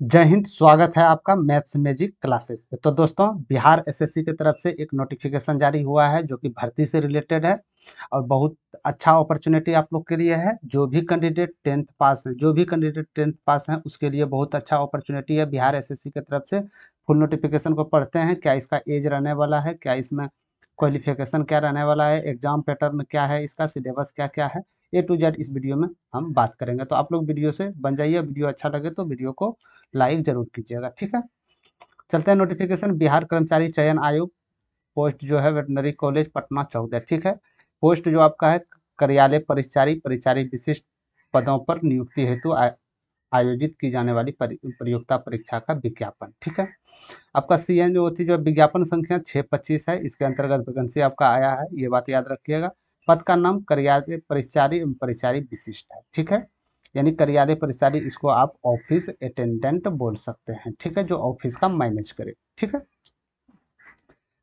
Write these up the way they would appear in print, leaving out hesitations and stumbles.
जय हिंद। स्वागत है आपका मैथ्स मैजिक क्लासेस पे। तो दोस्तों, बिहार एसएससी की तरफ से एक नोटिफिकेशन जारी हुआ है जो कि भर्ती से रिलेटेड है और बहुत अच्छा अपॉर्चुनिटी आप लोग के लिए है। जो भी कैंडिडेट टेंथ पास हैं उसके लिए बहुत अच्छा अपॉर्चुनिटी है। बिहार एसएससी की तरफ से फुल नोटिफिकेशन को पढ़ते हैं, क्या इसका एज रहने वाला है, क्या इसमें क्वालिफिकेशन क्या रहने वाला है, एग्जाम पैटर्न क्या है, इसका सिलेबस क्या क्या है, ए टू जेड इस वीडियो में हम बात करेंगे। तो आप लोग वीडियो से बन जाइए। वीडियो अच्छा लगे तो वीडियो को लाइक जरूर कीजिएगा, ठीक है। चलते हैं नोटिफिकेशन। बिहार कर्मचारी चयन आयोग, पोस्ट जो है वेटनरी कॉलेज पटना 14, ठीक है। पोस्ट जो आपका है कार्यालय परिचारी परिचारी विशिष्ट पदों पर नियुक्ति हेतु आयोजित की जाने वाली प्रतियोगिता परीक्षा का विज्ञापन, ठीक है। आपका सीएन जो होती है, जो विज्ञापन संख्या 625 है, इसके अंतर्गत वैकेंसी आपका आया है, ये बात याद रखिएगा। पद का नाम कार्यालय परिचारी एवं परिचारी विशिष्ट है, ठीक है। यानी कार्यालय परिचारी, इसको आप ऑफिस अटेंडेंट बोल सकते हैं, ठीक है, जो ऑफिस का मैनेज करे, ठीक है।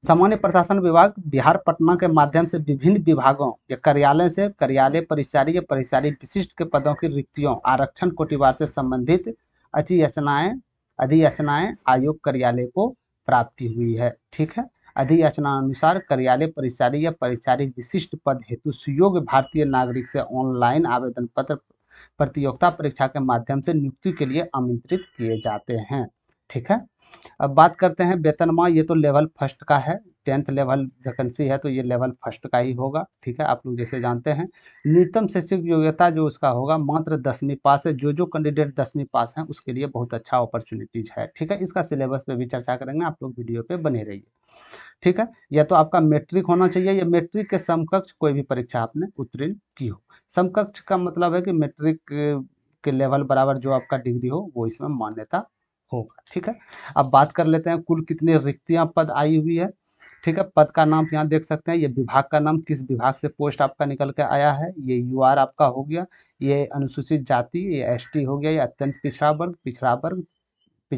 सामान्य प्रशासन विभाग बिहार पटना के माध्यम से विभिन्न विभागों या कार्यालय से कार्यालय परिचारी या परिचारी विशिष्ट के पदों की रिक्तियों आरक्षण कोटिवार से संबंधित अधियाचनाएं अधियाचनाएं आयोग कार्यालय को प्राप्ति हुई है, ठीक है। अधियाचना अनुसार कार्यालय परिचारी या परिचारी विशिष्ट पद हेतु सुयोग्य भारतीय नागरिक से ऑनलाइन आवेदन पत्र प्रतियोगिता परीक्षा के माध्यम से नियुक्ति के लिए आमंत्रित किए जाते हैं, ठीक है। अब बात करते हैं वेतनमान। ये तो लेवल फर्स्ट का है, टेंथ लेवल वैकेंसी है तो ये लेवल फर्स्ट का ही होगा, ठीक है। आप लोग जैसे जानते हैं न्यूनतम शैक्षिक योग्यता जो उसका होगा मात्र 10वीं पास है। जो कैंडिडेट 10वीं पास हैं उसके लिए बहुत अच्छा अपॉर्चुनिटीज है, ठीक है। इसका सिलेबस पे भी चर्चा करेंगे, आप लोग वीडियो पे बने रहिए, ठीक है। या तो आपका मैट्रिक होना चाहिए या मैट्रिक के समकक्ष कोई भी परीक्षा आपने उत्तीर्ण की हो। समकक्ष का मतलब है कि मैट्रिक के लेवल बराबर जो आपका डिग्री हो वो इसमें मान्यता होगा, ठीक है। अब बात कर लेते हैं कुल कितनी रिक्तियां पद आई हुई है, ठीक है। पद का नाम यहाँ देख सकते हैं, ये विभाग का नाम, किस विभाग से पोस्ट आपका निकल के आया है, ये यूआर आपका हो गया, ये अनुसूचित जाति, ये एसटी हो गया, ये अत्यंत पिछड़ा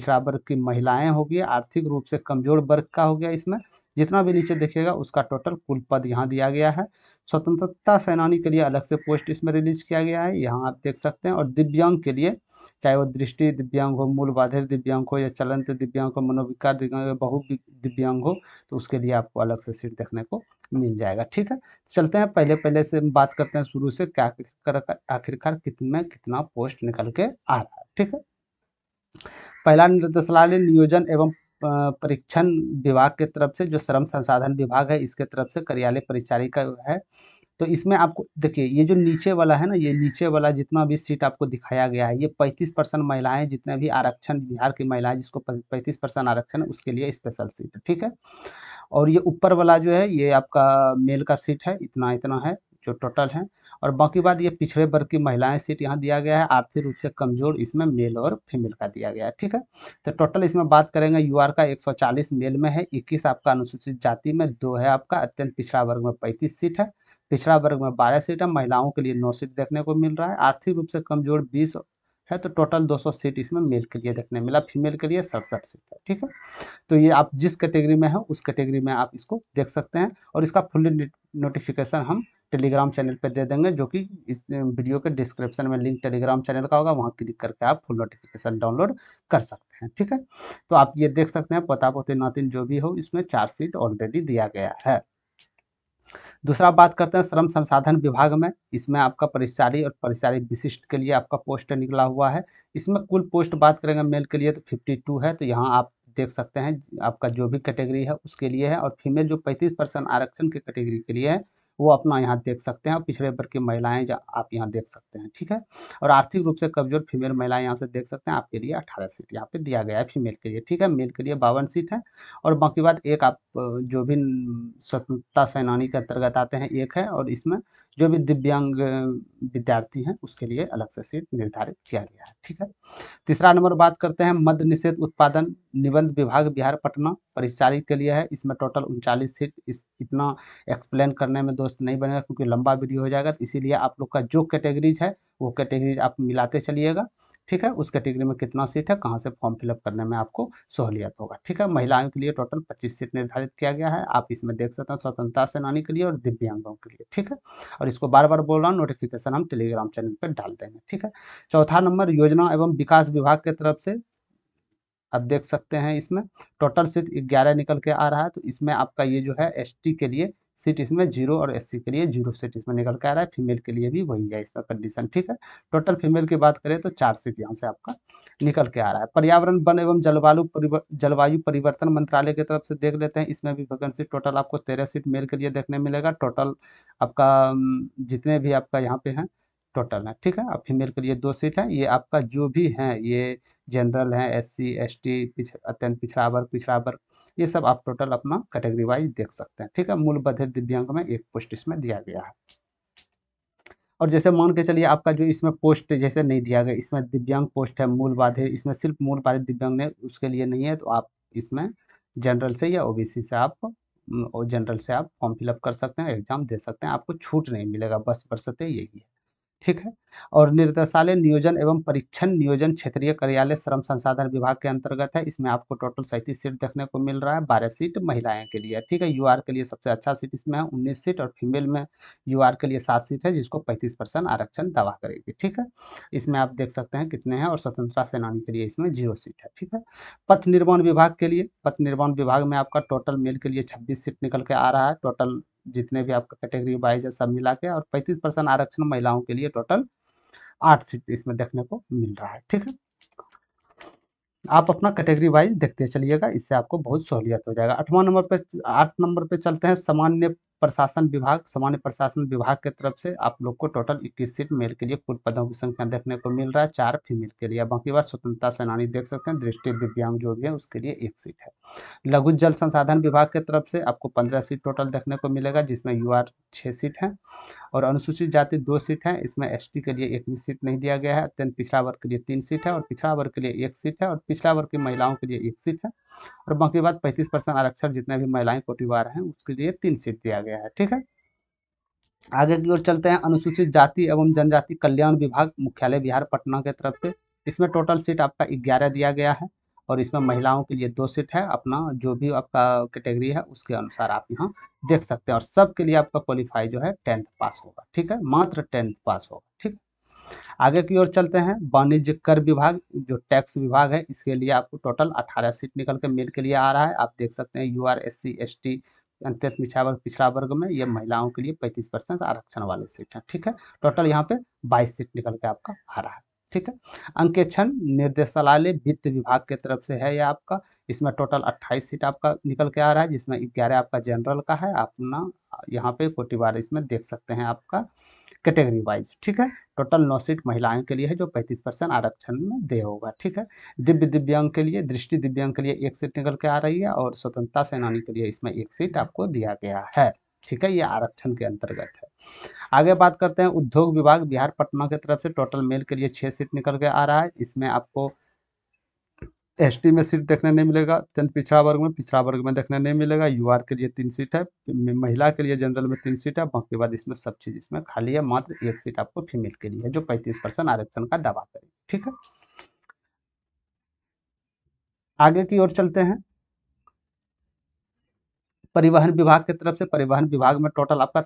वर्ग की महिलाएं हो गई, आर्थिक रूप से कमजोर वर्ग का हो गया। इसमें जितना भी नीचे देखिएगा उसका टोटल कुल पद यहाँ दिया गया है। स्वतंत्रता सेनानी के लिए अलग से पोस्ट इसमें रिलीज किया गया है, यहाँ आप देख सकते हैं। और दिव्यांग के लिए, चाहे वो दृष्टि दिव्यांग हो, मूल बाधित दिव्यांग हो, या चलंत दिव्यांग हो, मनोविकार दिव्यांग हो, बहु दिव्यांग हो, तो उसके लिए आपको अलग से सीट देखने को मिल जाएगा, ठीक है। चलते हैं पहले पहले से हम बात करते हैं शुरू से, क्या आखिरकार कितना कितना पोस्ट निकल के आ रहा है, ठीक है। पहला निर्देशालय नियोजन एवं परीक्षण विभाग के तरफ से, जो श्रम संसाधन विभाग है इसके तरफ से कार्यालय परिचारी का है। तो इसमें आपको देखिए, ये जो नीचे वाला है ना, ये नीचे वाला जितना भी सीट आपको दिखाया गया है, ये 35% महिलाएं, जितने भी आरक्षण बिहार की महिलाएं जिसको 35% आरक्षण है उसके लिए स्पेशल सीट है, ठीक है। और ये ऊपर वाला जो है ये आपका मेल का सीट है, इतना इतना है जो टोटल है। और बाकी बात, ये पिछड़े वर्ग की महिलाएं सीट यहाँ दिया गया है, आर्थिक रूप से कमजोर, इसमें मेल और फीमेल का दिया गया है, ठीक है। तो टोटल इसमें बात करेंगे, यूआर का 140 मेल में है, 21 आपका अनुसूचित जाति में, 2 है आपका अत्यंत पिछड़ा वर्ग में 35 सीट है, पिछड़ा वर्ग में 12 सीट है, महिलाओं के लिए 9 सीट देखने को मिल रहा है, आर्थिक रूप से कमजोर 20 है। तो टोटल 200 सीट इसमें मेल के लिए देखने मिला, फीमेल के लिए 67 सीट है, ठीक है। तो ये आप जिस कैटेगरी में हो उस कैटेगरी में आप इसको देख सकते हैं। और इसका फुल नोटिफिकेशन हम टेलीग्राम चैनल पे दे देंगे, जो कि इस वीडियो के डिस्क्रिप्शन में लिंक टेलीग्राम चैनल का होगा, वहाँ क्लिक करके आप फुल नोटिफिकेशन डाउनलोड कर सकते हैं, ठीक है। तो आप ये देख सकते हैं, पोता पोती नातिन जो भी हो, इसमें 4 सीट ऑलरेडी दिया गया है। दूसरा बात करते हैं श्रम संसाधन विभाग में, इसमें आपका परिचारी और परिचारी विशिष्ट के लिए आपका पोस्ट निकला हुआ है। इसमें कुल पोस्ट बात करेंगे मेल के लिए तो 52 है, तो यहाँ आप देख सकते हैं आपका जो भी कैटेगरी है उसके लिए है। और फीमेल जो 35% आरक्षण की कैटेगरी के लिए है वो अपना यहाँ देख सकते हैं। और पिछड़े वर्ग की महिलाएं आप यहाँ देख सकते हैं, ठीक है। और आर्थिक रूप से कमजोर फीमेल महिलाएं यहाँ से देख सकते हैं, आपके लिए 18 सीट यहाँ पे दिया गया है फीमेल के लिए, ठीक है। मेल के लिए 52 सीट है। और बाकी बात, एक आप जो भी स्वतंत्रता सेनानी के अंतर्गत आते हैं एक है, और इसमें जो भी दिव्यांग विद्यार्थी हैं उसके लिए अलग से सीट निर्धारित किया गया है, ठीक है। तीसरा नंबर बात करते हैं मद्य निषेध उत्पादन निबंध विभाग बिहार पटना, परिचारी के लिए है। इसमें टोटल 39 सीट। इतना एक्सप्लेन करने में दोस्त नहीं बनेगा क्योंकि लंबा वीडियो हो जाएगा, तो इसीलिए आप लोग का जो कैटेगरीज है वो कैटेगरीज आप मिलाते चलिएगा, ठीक है। उस कैटेगरी में कितना सीट है, कहाँ से फॉर्म फिलअप करने में आपको सहूलियत होगा, ठीक है। महिलाओं के लिए टोटल 25 सीट निर्धारित किया गया है, आप इसमें देख सकते हैं स्वतंत्रता सेनानी के लिए और दिव्यांगों के लिए, ठीक है। और इसको बार बार बोल रहा हूँ, नोटिफिकेशन हम टेलीग्राम चैनल पर डाल देंगे, ठीक है। चौथा नंबर योजना एवं विकास विभाग के तरफ से आप देख सकते हैं इसमें टोटल सीट 11 निकल के आ रहा है। तो इसमें आपका ये जो है एसटी के लिए सीट इसमें 0 और एससी के लिए 0 सीट इसमें निकल के आ रहा है। फीमेल के लिए भी वही है इसका कंडीशन, ठीक है। टोटल फीमेल की बात करें तो 4 सीट यहाँ से आपका निकल के आ रहा है। पर्यावरण वन एवं जलवायु परिवर्तन मंत्रालय की तरफ से देख लेते हैं, इसमें भी वैकेंसी टोटल आपको 13 सीट मेल के लिए देखने मिलेगा। टोटल आपका जितने भी आपका यहाँ पे हैं टोटल है, ठीक है। अब फीमेल के लिए 2 सीट है। ये आपका जो भी हैं ये जनरल है, एससी एसटी, अत्यंत पिछड़ा वर्ग, पिछड़ा वर्ग, ये सब आप टोटल अपना कैटेगरी वाइज देख सकते हैं, ठीक है। मूल बधिर दिव्यांग में एक पोस्ट इसमें दिया गया है। और जैसे मान के चलिए आपका जो इसमें पोस्ट जैसे नहीं दिया गया, इसमें दिव्यांग पोस्ट है मूल बाधिर, इसमें सिर्फ मूल बाधिर दिव्यांग ने उसके लिए नहीं है, तो आप इसमें जनरल से या ओबीसी से आप और जनरल से आप फॉर्म फिलअप कर सकते हैं, एग्जाम दे सकते हैं, आपको छूट नहीं मिलेगा, बस बरसते यही है, ठीक है। और निर्देशालय नियोजन एवं परीक्षण नियोजन क्षेत्रीय कार्यालय श्रम संसाधन विभाग के अंतर्गत है। इसमें आपको टोटल 37 सीट देखने को मिल रहा है। 12 सीट महिलाएं के लिए, ठीक है। यूआर के लिए सबसे अच्छा सीट इसमें है 19 सीट, और फीमेल में यूआर के लिए 7 सीट है, जिसको 35% आरक्षण दवा करेगी, ठीक है। इसमें आप देख सकते हैं कितने हैं। और स्वतंत्रता सेनानी के लिए इसमें 0 सीट है, ठीक है। पथ निर्माण विभाग के लिए, पथ निर्माण विभाग में आपका टोटल मेल के लिए 26 सीट निकल के आ रहा है। टोटल जितने भी आपका कैटेगरी वाइज है सब मिला के, और 35% आरक्षण महिलाओं के लिए टोटल 8 सीट इसमें देखने को मिल रहा है, ठीक है। आप अपना कैटेगरी वाइज देखते चलिएगा, इससे आपको बहुत सहूलियत हो जाएगा। 8 नंबर पे चलते हैं सामान्य प्रशासन विभाग। सामान्य प्रशासन विभाग की तरफ से आप लोग को टोटल 21 सीट मेल के लिए कुल पदों की संख्या देखने को मिल रहा है, 4 फीमेल के लिए। बाकी बात स्वतंत्रता सेनानी देख सकते हैं, दृष्टि दिव्यांग जो भी है उसके लिए 1 सीट है। लघु जल संसाधन विभाग की तरफ से आपको 15 सीट टोटल देखने को मिलेगा, जिसमें यूआर 6 सीट है, और अनुसूचित जाति 2 सीट है। इसमें एसटी के लिए 1 भी सीट नहीं दिया गया है। अत्यंत पिछड़ा वर्ग के लिए 3 सीट है, और पिछड़ा वर्ग के लिए 1 सीट है, और पिछड़ा वर्ग की महिलाओं के लिए 1 सीट है। और बाकी बात 35% आरक्षण जितने भी महिलाएं कोटिवार हैं उसके लिए 3 सीट दिया गया है, ठीक है। आगे की ओर चलते हैं। अनुसूचित जाति एवं जनजाति कल्याण विभाग मुख्यालय बिहार पटना के तरफ से, इसमें टोटल सीट आपका 11 दिया गया है, और इसमें महिलाओं के लिए 2 सीट है। अपना जो भी आपका कैटेगरी है उसके अनुसार आप यहाँ देख सकते हैं। और सबके लिए आपका क्वालिफाई जो है 10th पास होगा, ठीक है, मात्र 10th पास होगा, ठीक। आगे की ओर चलते हैं। वाणिज्य कर विभाग जो टैक्स विभाग है, इसके लिए आपको टोटल 18 सीट निकल के मेल के लिए आ रहा है। आप देख सकते हैं यूआर एससी एसटी अत्यंत पिछड़ा वर्ग में ये महिलाओं के लिए 35% आरक्षण वाले सीट है, ठीक है। टोटल यहाँ पे 22 सीट निकल के आपका आ रहा है, ठीक है। अंकेक्षण निर्देशालय वित्त विभाग की तरफ से है ये आपका। इसमें टोटल 28 सीट आपका निकल के आ रहा है, जिसमें 11 आपका जनरल का है। आप ना यहाँ पे कोटिवार इसमें देख सकते हैं आपका कैटेगरी वाइज, ठीक है। टोटल 9 सीट महिलाओं के लिए है, जो 35% आरक्षण में दे होगा, ठीक है। दिव्यांग के लिए, दृष्टि दिव्यांग के लिए 1 सीट निकल के आ रही है, और स्वतंत्रता सेनानी के लिए इसमें 1 सीट आपको दिया गया है, ठीक है। ये आरक्षण के अंतर्गत है। आगे बात करते हैं उद्योग विभाग बिहार पटना की तरफ से। टोटल मेल के लिए 6 सीट निकल के आ रहा है। इसमें आपको एसटी में सीट देखने नहीं मिलेगा, अत्यंत पिछड़ा वर्ग में देखने नहीं मिलेगा। यूआर के लिए 3 सीट है, महिला के लिए जनरल में 3 सीट है। बाकी बाद इसमें सब चीज़ इसमें खाली है, मात्र 1 सीट आपको फीमेल के लिए है, जो 35% आरक्षण का दावा करेगी, ठीक है। आगे की ओर चलते हैं। परिवहन विभाग की तरफ से, परिवहन विभाग में टोटल आपका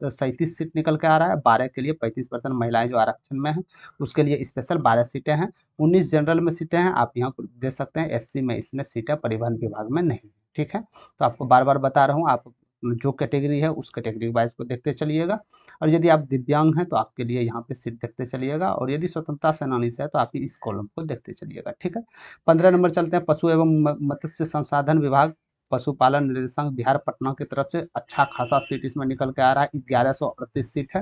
37 सीट निकल के आ रहा है। 12 के लिए 35% महिलाएं जो आरक्षण में हैं उसके लिए स्पेशल 12 सीटें हैं। 19 जनरल में सीटें हैं, आप यहाँ दे सकते हैं। एससी में इसमें सीटें परिवहन विभाग में नहीं, ठीक है। तो आपको बार बार बता रहा हूँ, आप जो कैटेगरी है उस कैटेगरी वाइज को देखते चलिएगा। और यदि आप दिव्यांग हैं तो आपके लिए यहाँ पे सीट देखते चलिएगा, और यदि स्वतंत्रता सेनानी से है तो आप इस कॉलम को देखते चलिएगा, ठीक है। 15 नंबर चलते हैं। पशु एवं मत्स्य संसाधन विभाग पशुपालन निदेशांक बिहार पटना की तरफ से अच्छा खासा सीट इसमें निकल के आ रहा है। 1138 सीट है।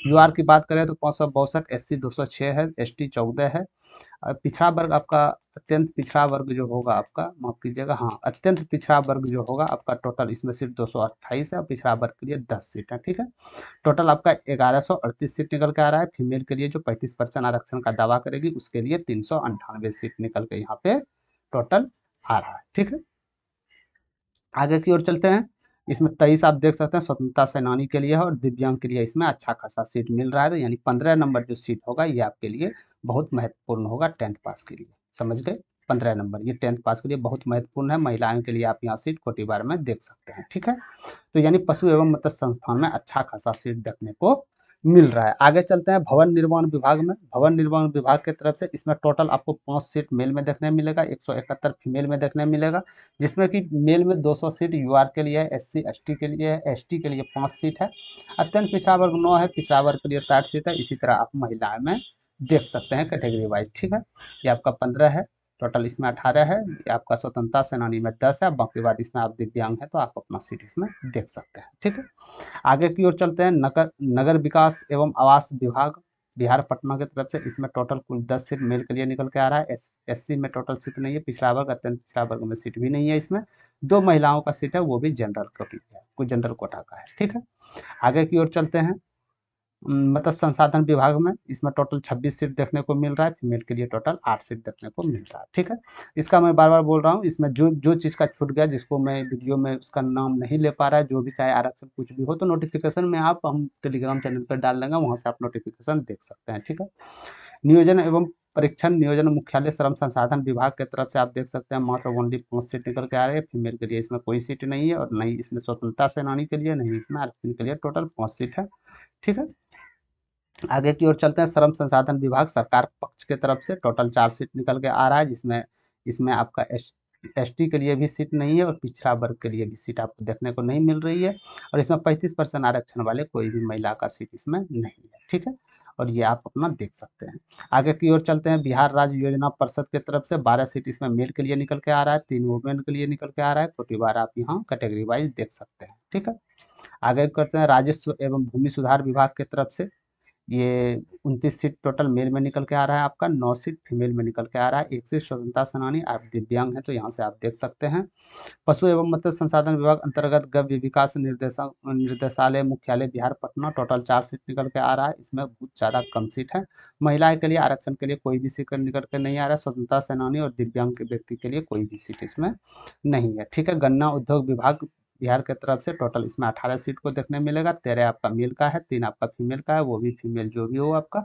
यूआर की बात करें तो 562, एससी 206 है, एसटी 14 है। पिछड़ा वर्ग आपका, अत्यंत पिछड़ा वर्ग जो होगा आपका, माफ कीजिएगा, हाँ, अत्यंत पिछड़ा वर्ग जो होगा आपका टोटल इसमें सीट 228 है, और पिछड़ा वर्ग के लिए 10 सीट है, ठीक है। टोटल आपका 1138 सीट निकल के आ रहा है। फीमेल के लिए जो 35% आरक्षण का दावा करेगी उसके लिए 398 सीट निकल के यहाँ पे टोटल आ रहा है, ठीक है। आगे की ओर चलते हैं। इसमें 23 आप देख सकते हैं स्वतंत्रता सेनानी के लिए है, और दिव्यांग के लिए इसमें अच्छा खासा सीट मिल रहा है। तो यानी 15 नंबर जो सीट होगा ये आपके लिए बहुत महत्वपूर्ण होगा 10th पास के लिए, समझ गए। 15 नंबर ये 10th पास के लिए बहुत महत्वपूर्ण है। महिलाओं के लिए आप यहाँ सीट कोटिवार में देख सकते हैं, ठीक है। तो यानी पशु एवं मत्स्य संस्थान में अच्छा खासा सीट देखने को मिल रहा है। आगे चलते हैं भवन निर्माण विभाग में। भवन निर्माण विभाग की तरफ से इसमें टोटल आपको 5 सीट मेल में देखने मिलेगा, 171 फीमेल में देखने मिलेगा, जिसमें कि मेल में 200 सीट यूआर के लिए है, एससी एसटी के लिए है, एसटी के लिए 5 सीट है, अत्यंत पिछड़ा वर्ग 9 है, पिछड़ा वर्ग के लिए 60 सीट है। इसी तरह आप महिलाएं में देख सकते हैं कैटेगरी वाइज, ठीक है। ये आपका 15 है, टोटल इसमें 18 है। ये आपका स्वतंत्रता सेनानी में 10 है, बाकी बात इसमें आप दिव्यांग है तो आप अपना सीट इसमें देख सकते हैं, ठीक है। आगे की ओर चलते हैं नगर नगर विकास एवं आवास विभाग बिहार पटना की तरफ से। इसमें टोटल कुल 10 सीट मेल के लिए निकल के आ रहा है। एससी में टोटल सीट नहीं है, पिछड़ा वर्ग अत्यंत पिछड़ा वर्ग में सीट भी नहीं है। इसमें 2 महिलाओं का सीट है, वो भी जनरल कोटी है, कोई जनरल कोटा का है, ठीक है। आगे की ओर चलते हैं मत्स्य संसाधन विभाग में। इसमें टोटल 26 सीट देखने को मिल रहा है, फीमेल के लिए टोटल 8 सीट देखने को मिल रहा है, ठीक है। इसका मैं बार बार बोल रहा हूँ, इसमें जो जो चीज़ का छूट गया, जिसको मैं वीडियो में उसका नाम नहीं ले पा रहा है, जो भी चाहे आरक्षण कुछ भी हो, तो नोटिफिकेशन में आप हम टेलीग्राम चैनल पर डाल देंगे, वहाँ से आप नोटिफिकेशन देख सकते हैं, ठीक है। नियोजन एवं परीक्षण नियोजन मुख्यालय श्रम संसाधन विभाग की तरफ से आप देख सकते हैं मात्र ओनली 5 सीट निकल के आ रहे हैं। फीमेल के लिए इसमें कोई सीट नहीं है, और नहीं इसमें स्वतंत्रता सेनानी के लिए, नहीं इसमें आरक्षण के लिए, टोटल 5 सीट है, ठीक है। आगे की ओर चलते हैं श्रम संसाधन विभाग सरकार पक्ष की तरफ से। टोटल 4 सीट निकल के आ रहा है, जिसमें इसमें आपका एसटी के लिए भी सीट नहीं है, और पिछड़ा वर्ग के लिए भी सीट आपको देखने को नहीं मिल रही है, और इसमें 35% आरक्षण वाले कोई भी महिला का सीट इसमें नहीं है, ठीक है। और ये आप अपना देख सकते हैं। आगे की ओर चलते हैं बिहार राज्य योजना परिषद की तरफ से 12 सीट इसमें मेल के लिए निकल के आ रहा है, 3 वुमेन के लिए निकल के आ रहा है। कोटिवार आप यहाँ कैटेगरी वाइज देख सकते हैं, ठीक है। आगे करते हैं राजस्व एवं भूमि सुधार विभाग की तरफ से। ये 29 सीट टोटल मेल में निकल के आ रहा है, आपका 9 सीट फीमेल में निकल के आ रहा है। एक सीट स्वतंत्रता सेनानी, आप दिव्यांग हैं तो यहाँ से आप देख सकते हैं। पशु एवं मत्स्य संसाधन विभाग अंतर्गत गव्य विकास निर्देशालय मुख्यालय बिहार पटना। टोटल 4 सीट निकल के आ रहा है, इसमें बहुत ज़्यादा कम सीट है। महिलाएं के लिए आरक्षण के लिए कोई भी सीट निकल के नहीं आ रहा है। स्वतंत्रता सेनानी और दिव्यांग के व्यक्ति के लिए कोई भी सीट इसमें नहीं है, ठीक है। गन्ना उद्योग विभाग बिहार की तरफ से टोटल इसमें 18 सीट को देखने मिलेगा। 13 आपका मेल का है, 3 आपका फीमेल का है, वो भी फीमेल जो भी हो आपका,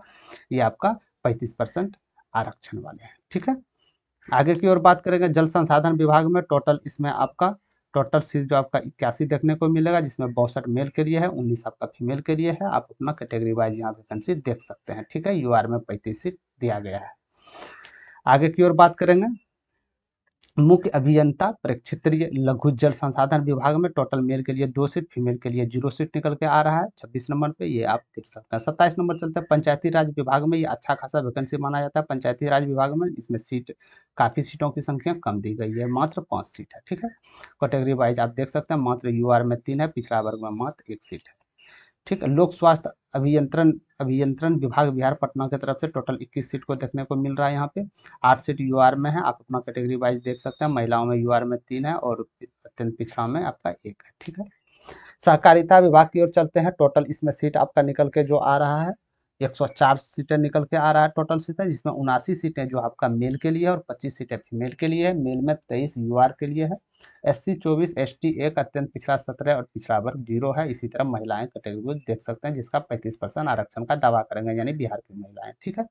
ये आपका 35% आरक्षण वाले हैं, ठीक है। आगे की ओर बात करेंगे जल संसाधन विभाग में। टोटल इसमें आपका टोटल सीट जो आपका 81 देखने को मिलेगा, जिसमें 62 मेल के लिए है, 19 आपका फीमेल के लिए है। आप अपना कैटेगरी वाइज यहाँ वैकेंसी देख सकते हैं, ठीक है। यूआर में 35 सीट दिया गया है। आगे की ओर बात करेंगे मुख्य अभियंता प्रक्षेत्रीय लघु जल संसाधन विभाग में। टोटल मेल के लिए 2 सीट, फीमेल के लिए 0 सीट निकल के आ रहा है 26 नंबर पे, ये आप देख सकते हैं। 27 नंबर चलते हैं पंचायती राज विभाग में। ये अच्छा खासा वैकेंसी माना जाता है पंचायती राज विभाग में। इसमें सीट काफ़ी सीटों की संख्या कम दी गई है, मात्र 5 सीट है, ठीक है। कैटेगरी वाइज आप देख सकते हैं, मात्र यूआर में 3 है, पिछड़ा वर्ग में मात्र 1 सीट है, ठीक है। लोक स्वास्थ्य अभियंत्रण अभियंत्रण विभाग बिहार पटना की तरफ से टोटल 21 सीट को देखने को मिल रहा है। यहाँ पे 8 सीट यूआर में है, आप अपना कैटेगरी वाइज देख सकते हैं। महिलाओं में यूआर में 3 है, और अत्यंत पिछड़ा में आपका 1 है, ठीक है। सहकारिता विभाग की ओर चलते हैं। टोटल इसमें सीट आपका निकल के जो आ रहा है 104 सीटें निकल के आ रहा है टोटल सीटें, जिसमें 79 सीटें जो आपका मेल के लिए है, और 25 सीटें फीमेल के लिए है। मेल में 23 यूआर के लिए है, एससी 24, एसटी 1, अत्यंत पिछड़ा 17 और पिछड़ा वर्ग 0 है। इसी तरह महिलाएं कैटेगरी देख सकते हैं, जिसका 35% आरक्षण का दावा करेंगे, यानी बिहार की महिलाएं, ठीक है।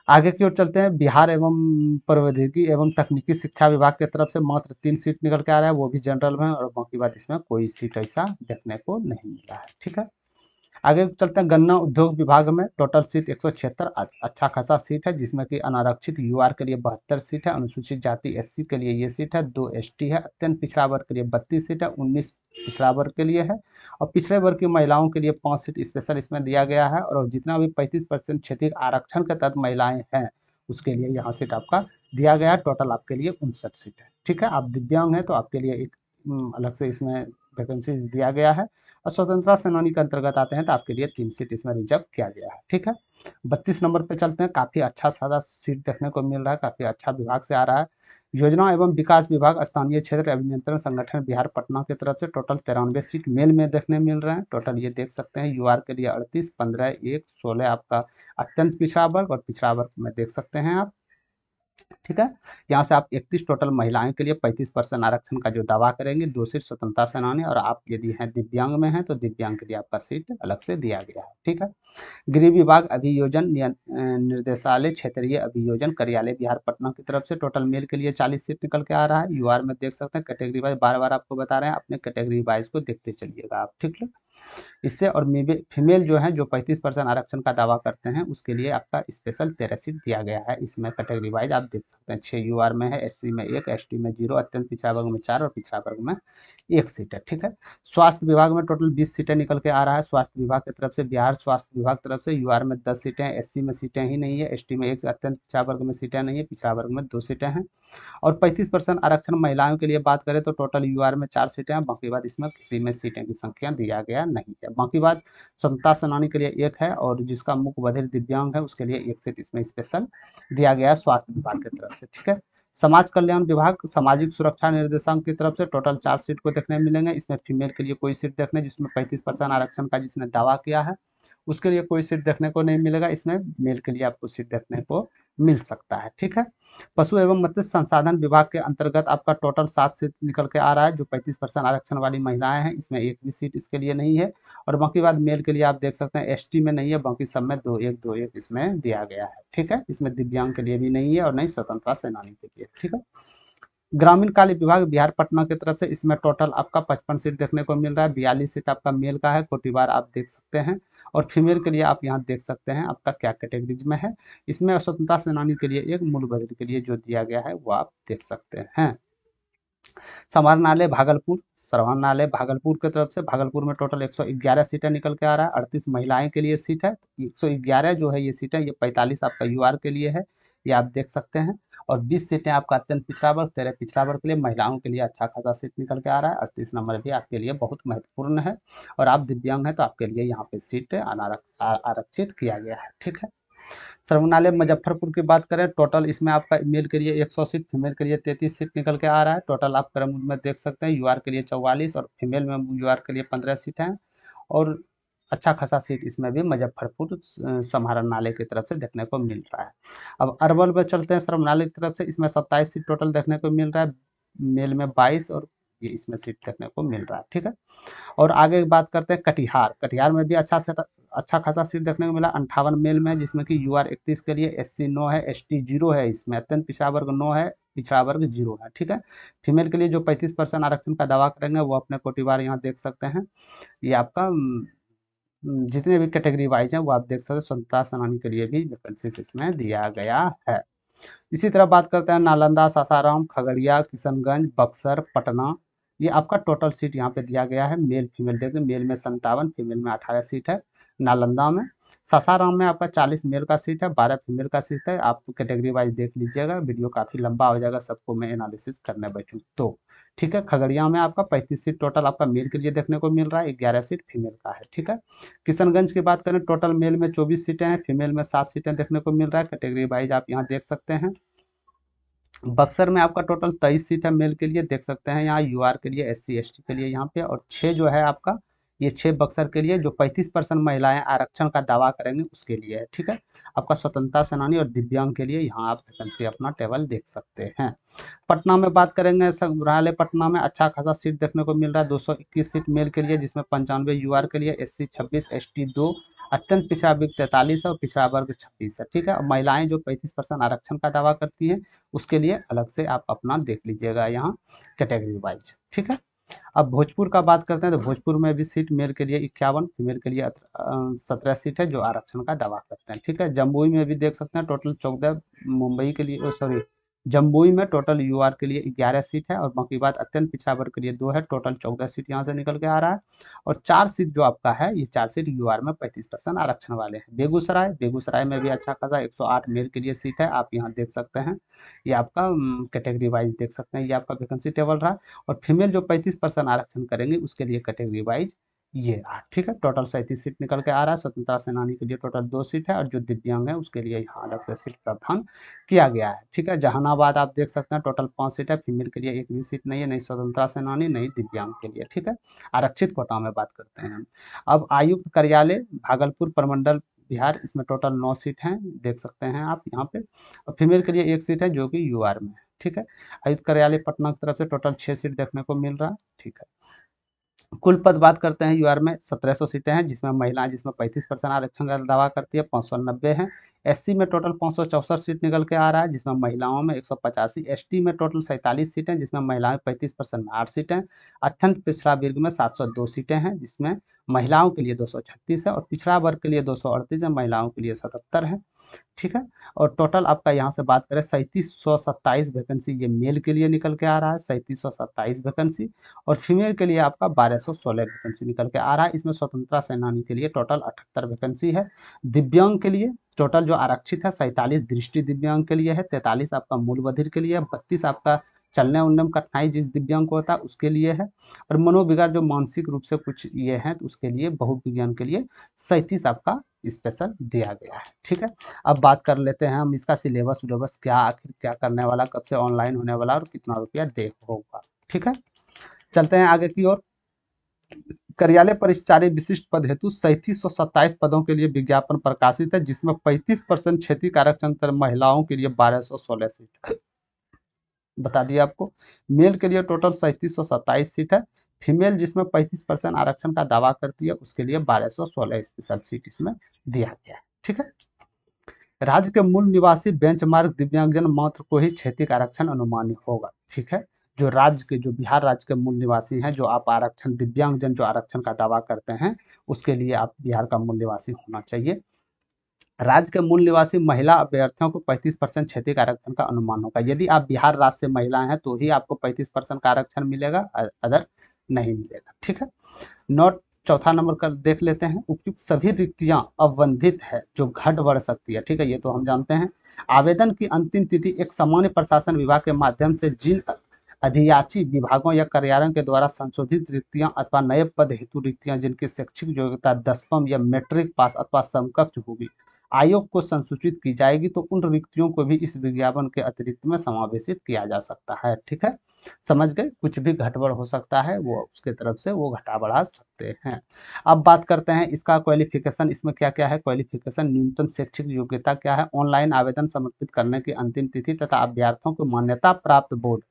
आगे की ओर चलते हैं बिहार एवं प्रौद्योगिकी एवं तकनीकी शिक्षा विभाग की तरफ से मात्र 3 सीट निकल के आ रहा है, वो भी जनरल में, और बाकी बात इसमें कोई सीट ऐसा देखने को नहीं मिला है, ठीक है। आगे चलते हैं गन्ना उद्योग विभाग में। टोटल सीट 176 अच्छा खासा सीट है, जिसमें कि अनारक्षित यूआर के लिए 72 सीट है, अनुसूचित जाति एससी के लिए ये सीट है, 2 एसटी है, अत्यंत पिछड़ा वर्ग के लिए 32 सीट है, 19 पिछड़ा वर्ग के लिए है, और पिछड़े वर्ग की महिलाओं के लिए 5 सीट स्पेशल इसमें दिया गया है। और जितना भी 35% क्षेत्रीय आरक्षण के तहत महिलाएं हैं, उसके लिए यहाँ सीट आपका दिया गया है। टोटल आपके लिए 59 सीट है, ठीक है। आप दिव्यांग हैं तो आपके लिए एक अलग से इसमें वैकेंसी दिया गया है, और स्वतंत्रता सेनानी के अंतर्गत आते हैं तो आपके लिए 3 सीट इसमें रिजर्व किया गया है, ठीक है। 32 नंबर पे चलते हैं। काफ़ी अच्छा सादा सीट देखने को मिल रहा है, काफ़ी अच्छा विभाग से आ रहा है। योजना एवं विकास विभाग स्थानीय क्षेत्र अभियंत्रण संगठन बिहार पटना की तरफ से टोटल 93 सीट मेल में देखने मिल रहे हैं। टोटल ये देख सकते हैं, यूआर के लिए 38, 15, 1, 16 आपका अत्यंत पिछड़ा वर्ग, और पिछड़ा वर्ग में देख सकते हैं आप ठीक है। यहाँ से आप 31 टोटल महिलाएं के लिए 35% आरक्षण का जो दावा करेंगे, 2 सीट स्वतंत्रता सेनानी, और आप यदि हैं दिव्यांग में हैं तो दिव्यांग के लिए आपका सीट अलग से दिया गया है। ठीक है। गृह विभाग अभियोजन निर्देशालय क्षेत्रीय अभियोजन कार्यालय बिहार पटना की तरफ से टोटल मेल के लिए 40 सीट निकल के आ रहा है। यूआर में देख सकते हैं कैटेगरी वाइज, बार बार आपको बता रहे हैं, अपने कैटेगरी वाइज को देखते चलिएगा आप। ठीक है। इससे और फीमेल जो है जो 35% आरक्षण का दावा करते हैं उसके लिए आपका स्पेशल 13 सीट दिया गया है। इसमें कैटेगरी वाइज आप देख सकते हैं 6 यूआर में है, एससी में 1, एसटी में 0, अत्यंत पिछड़ा वर्ग में 4 और पिछड़ा वर्ग में 1 सीट है। ठीक है। स्वास्थ्य विभाग में टोटल 20 सीटें निकल के आ रहा है स्वास्थ्य विभाग की तरफ से। बिहार स्वास्थ्य विभाग की तरफ से यूआर में 10 सीटें, एससी में सीटें ही नहीं है, एसटी में 1, अत्यंत पिछड़ा वर्ग में सीटें नहीं है, पिछड़ा वर्ग में 2 सीटें हैं। और 35% आरक्षण महिलाओं के लिए बात करें तो टोटल यूआर में 4 सीटें हैं, बाकी बात इसमें किसी में सीटें की संख्या दिया गया नहीं है। बाकी बात स्वतंत्रता सेनानी के लिए 1 है और जिसका मुख बधिर दिव्यांग है उसके लिए 1 सीट इसमें स्पेशल दिया गया है स्वास्थ्य विभाग की तरफ से। ठीक है। समाज कल्याण विभाग सामाजिक सुरक्षा निर्देशांक की तरफ से टोटल 4 सीट को देखने मिलेंगे। इसमें फीमेल के लिए कोई सीट देखने, जिसमें 35% आरक्षण का जिसने दावा किया है उसके लिए कोई सीट देखने को नहीं मिलेगा। इसमें मेल के लिए आपको सीट देखने को मिल सकता है। ठीक है। पशु एवं मत्स्य संसाधन विभाग के अंतर्गत आपका टोटल 7 सीट निकल के आ रहा है जो 35% आरक्षण वाली महिलाएं हैं। इसमें 1 भी सीट इसके लिए नहीं है। और बाकी बात मेल के लिए आप देख सकते हैं एसटी में नहीं है, बाकी सब में 2-1 इसमें दिया गया है। ठीक है। इसमें दिव्यांग के लिए भी नहीं है और नहीं स्वतंत्रता सेनानी के लिए। ठीक है। ग्रामीण कार्य विभाग बिहार पटना की तरफ से इसमें टोटल आपका 55 सीट देखने को मिल रहा है। 42 सीट आपका मेल का है, कोटिवार आप देख सकते हैं। और फीमेल के लिए आप यहाँ देख सकते हैं आपका क्या कैटेगरीज में है। इसमें स्वतंत्रता सेनानी के लिए 1, मूल बधिर के लिए जो दिया गया है वो आप देख सकते हैं। समाहरणालय भागलपुर, समाहरणालय भागलपुर की तरफ से भागलपुर में टोटल 111 सीटें निकल के आ रहा है। 38 महिलाएं के लिए सीट है। 111 जो है ये सीटें, ये 45 आपका यूआर के लिए है, ये आप देख सकते हैं। और 20 सीटें आपका अत्यंत पिछड़ा वर्ग, 13 पिछड़ा वर्ग के लिए, महिलाओं के लिए अच्छा खासा सीट निकल के आ रहा है। 38 नंबर भी आपके लिए बहुत महत्वपूर्ण है। और आप दिव्यांग हैं तो आपके लिए यहाँ पे सीट आरक्षित किया गया है। ठीक है। सर्वनालय मुजफ्फरपुर की बात करें टोटल इसमें आपका मेल के लिए 100 सीट, फीमेल के लिए 33 सीट निकल के आ रहा है। टोटल आप क्रम में देख सकते हैं यूआर के लिए 44 और फीमेल में यूआर के लिए 15 सीट हैं। और अच्छा खासा सीट इसमें भी मुजफ्फरपुर समाहरणालय की तरफ से देखने को मिल रहा है। अब अरवल में चलते हैं सर्वनालय की तरफ से, इसमें 27 सीट टोटल देखने को मिल रहा है, मेल में 22 और ये इसमें सीट देखने को मिल रहा है। ठीक है। और आगे बात करते हैं कटिहार। कटिहार में भी अच्छा खासा सीट देखने को मिला। 58 मेल में, जिसमें कि यूआर 31 के लिए, एससी 9 है, एसटी 0 है, इसमें अत्यंत पिछड़ा वर्ग 9 है, पिछड़ा वर्ग 0 है। ठीक है। फीमेल के लिए जो 35% आरक्षण का दावा करेंगे वो अपने कोटिवार यहाँ देख सकते हैं। ये आपका जितने भी कैटेगरी वाइज हैं वो आप देख सकते हैं। स्वतंत्रता सेनानी के लिए भी वैकेंसीज इसमें दिया गया है। इसी तरह बात करते हैं नालंदा, सासाराम, खगड़िया, किशनगंज, बक्सर, पटना, ये आपका टोटल सीट यहाँ पे दिया गया है। मेल फीमेल देखिए, मेल में 57, फीमेल में 18 सीट है नालंदा में। सासाराम में आपका 40 मेल का सीट है, 12 फीमेल का सीट है। आप कैटेगरी वाइज देख लीजिएगा, वीडियो काफ़ी लंबा हो जाएगा, सबको मैं एनालिसिस करने बैठूँ तो। ठीक है। खगड़िया में आपका 35 सीट टोटल आपका मेल के लिए देखने को मिल रहा है, 11 सीट फीमेल का है। ठीक है। किशनगंज की बात करें टोटल मेल में 24 सीटें हैं, फीमेल में 7 सीटें देखने को मिल रहा है। कैटेगरी वाइज आप यहाँ देख सकते हैं। बक्सर में आपका टोटल 23 सीट है मेल के लिए, देख सकते हैं यहाँ यूआर के लिए, एससी एसटी के लिए यहाँ पे, और 6 जो है आपका ये 6 बक्सर के लिए जो 35% महिलाएं आरक्षण का दावा करेंगे उसके लिए है। ठीक है। आपका स्वतंत्रता सेनानी और दिव्यांग के लिए यहाँ आप वैकेंसी अपना टेबल देख सकते हैं। पटना में बात करेंगे, संग्रहालय पटना में अच्छा खासा सीट देखने को मिल रहा है। 221 सीट मेल के लिए, जिसमें 95 यूआर के लिए, एससी 26, एसटी 2, अत्यंत पिछड़ा वर्ग 43 है और पिछड़ा वर्ग 26 है। ठीक है। और महिलाएं जो 35% आरक्षण का दावा करती हैं उसके लिए अलग से आप अपना देख लीजिएगा यहाँ कैटेगरी वाइज। ठीक है। अब भोजपुर का बात करते हैं तो भोजपुर में भी सीट मेल के लिए 51, फीमेल के लिए 17 सीट है जो आरक्षण का दावा करते हैं। ठीक है। जमुई में भी देख सकते हैं टोटल 14, मुंबई के लिए सॉरी जमुई में टोटल यूआर के लिए 11 सीट है और बाकी बात अत्यंत पिछड़ा वर्ग के लिए 2 है। टोटल 14 सीट यहाँ से निकल के आ रहा है। और 4 सीट जो आपका है ये 4 सीट यूआर में 35% आरक्षण वाले हैं। बेगूसराय में भी अच्छा खासा 108 मेल के लिए सीट है, आप यहाँ देख सकते हैं। ये आपका कैटेगरी वाइज देख सकते हैं, ये आपका वैकेंसी टेबल रहा। और फीमेल जो 35% आरक्षण करेंगे उसके लिए कैटेगरी वाइज ये रहा। ठीक है। टोटल 37 सीट निकल के आ रहा है। स्वतंत्रता सेनानी के लिए टोटल 2 सीट है और जो दिव्यांग है उसके लिए यहाँ अलग से सीट प्रावधान किया गया है। ठीक है। जहानाबाद आप देख सकते हैं टोटल 5 सीट है, फीमेल के लिए 1 भी सीट नहीं है, नहीं स्वतंत्रता सेनानी नहीं दिव्यांग के लिए। ठीक है। आरक्षित कोटा में बात करते हैं हम। अब आयुक्त कार्यालय भागलपुर प्रमंडल बिहार, इसमें टोटल 9 सीट हैं, देख सकते हैं आप यहाँ पे। और फीमेल के लिए 1 सीट है जो कि यूआर में है, ठीक है। आयुक्त कार्यालय पटना की तरफ से टोटल 6 सीट देखने को मिल रहा है, ठीक है। कुल पद बात करते हैं, यूआर में 1700 सीटें हैं, जिसमें महिलाएं जिसमें 35% आरक्षण का दावा करती है 590 हैं। एससी में टोटल 564 सीट निकल के आ रहा है, जिसमें महिलाओं में 185। एसटी में टोटल 47 सीटें, जिसमें महिलाएं 35% में 8 सीटें। अत्यंत पिछड़ा वर्ग में 702 सीटें हैं, जिसमें महिलाओं के लिए 236 है और पिछड़ा वर्ग के लिए 238 है, महिलाओं के लिए 77 है, ठीक है। और टोटल आपका यहाँ से बात करें 3727 वैकेंसी ये मेल के लिए निकल के आ रहा है, 3727 वैकेंसी। और फीमेल के लिए आपका 1216 वैकेंसी निकल के आ रहा है। इसमें स्वतंत्रता सेनानी के लिए टोटल 78 वैकेंसी है। दिव्यांग के लिए टोटल जो आरक्षित है 47 दृष्टि दिव्यांग के लिए है, 43 आपका मूल बधिर के लिए है, 32 आपका चलने उलने में कठिनाई जिस दिव्यांग को होता है उसके लिए है, और मनोविकार जो मानसिक रूप से कुछ ये है तो उसके लिए, बहुविज्ञान के लिए 37 आपका स्पेशल दिया गया है, ठीक है। अब बात कर लेते हैं हम इसका सिलेबस उलेबस क्या, आखिर क्या करने वाला, कब से ऑनलाइन होने वाला और कितना रुपया दे होगा, ठीक है। चलते हैं आगे की ओर। कार्यालय परिचारी विशिष्ट पद हेतु 3727 पदों के लिए विज्ञापन प्रकाशित है, जिसमें 35% क्षेत्रीय आरक्षण महिलाओं के लिए 1216 सीट बता दिया आपको। मेल के लिए टोटल 3727 सीट है। फीमेल जिसमें 35% आरक्षण का दावा करती है उसके लिए 1216 स्पेशल सीट इसमें दिया गया है, ठीक है। राज्य के मूल निवासी बेंचमार्क दिव्यांगजन मात्र को ही क्षेत्रीय आरक्षण अनुमानित होगा, ठीक है। जो राज्य के, जो बिहार राज्य के मूल निवासी हैं, जो आप आरक्षण दिव्यांगजन जो आरक्षण का दावा करते हैं उसके लिए आप बिहार का मूल निवासी होना चाहिए। राज्य के मूल निवासी महिला अभ्यर्थियों को 35% क्षेत्रीय आरक्षण का अनुमान होगा। यदि आप बिहार राज्य से महिला हैं तो ही आपको 35% का आरक्षण मिलेगा, अदर नहीं मिलेगा, ठीक है। नोट चौथा नंबर का देख लेते हैं। उपयुक्त सभी रिक्तियां अवंधित है जो घट बढ़ सकती है, ठीक है, ये तो हम जानते हैं। आवेदन की अंतिम तिथि एक सामान्य प्रशासन विभाग के माध्यम से जिन अधियाची विभागों या कार्यालयों के द्वारा संशोधित रिक्तियां अथवा नए पद हेतु रिक्तियां जिनकी शैक्षिक योग्यता 10वीं या मैट्रिक पास अथवा समकक्ष होगी आयोग को संसूचित की जाएगी, तो उन रिक्तियों को भी इस विज्ञापन के अतिरिक्त में समावेशित किया जा सकता है, ठीक है। समझ गए, कुछ भी घटबड़ हो सकता है वो उसके तरफ से वो घटा बढ़ा सकते हैं। अब बात करते हैं इसका क्वालिफिकेशन, इसमें क्या क्या है क्वालिफिकेशन। न्यूनतम शैक्षिक योग्यता क्या है, ऑनलाइन आवेदन समर्पित करने की अंतिम तिथि तथा अभ्यर्थियों को मान्यता प्राप्त बोर्ड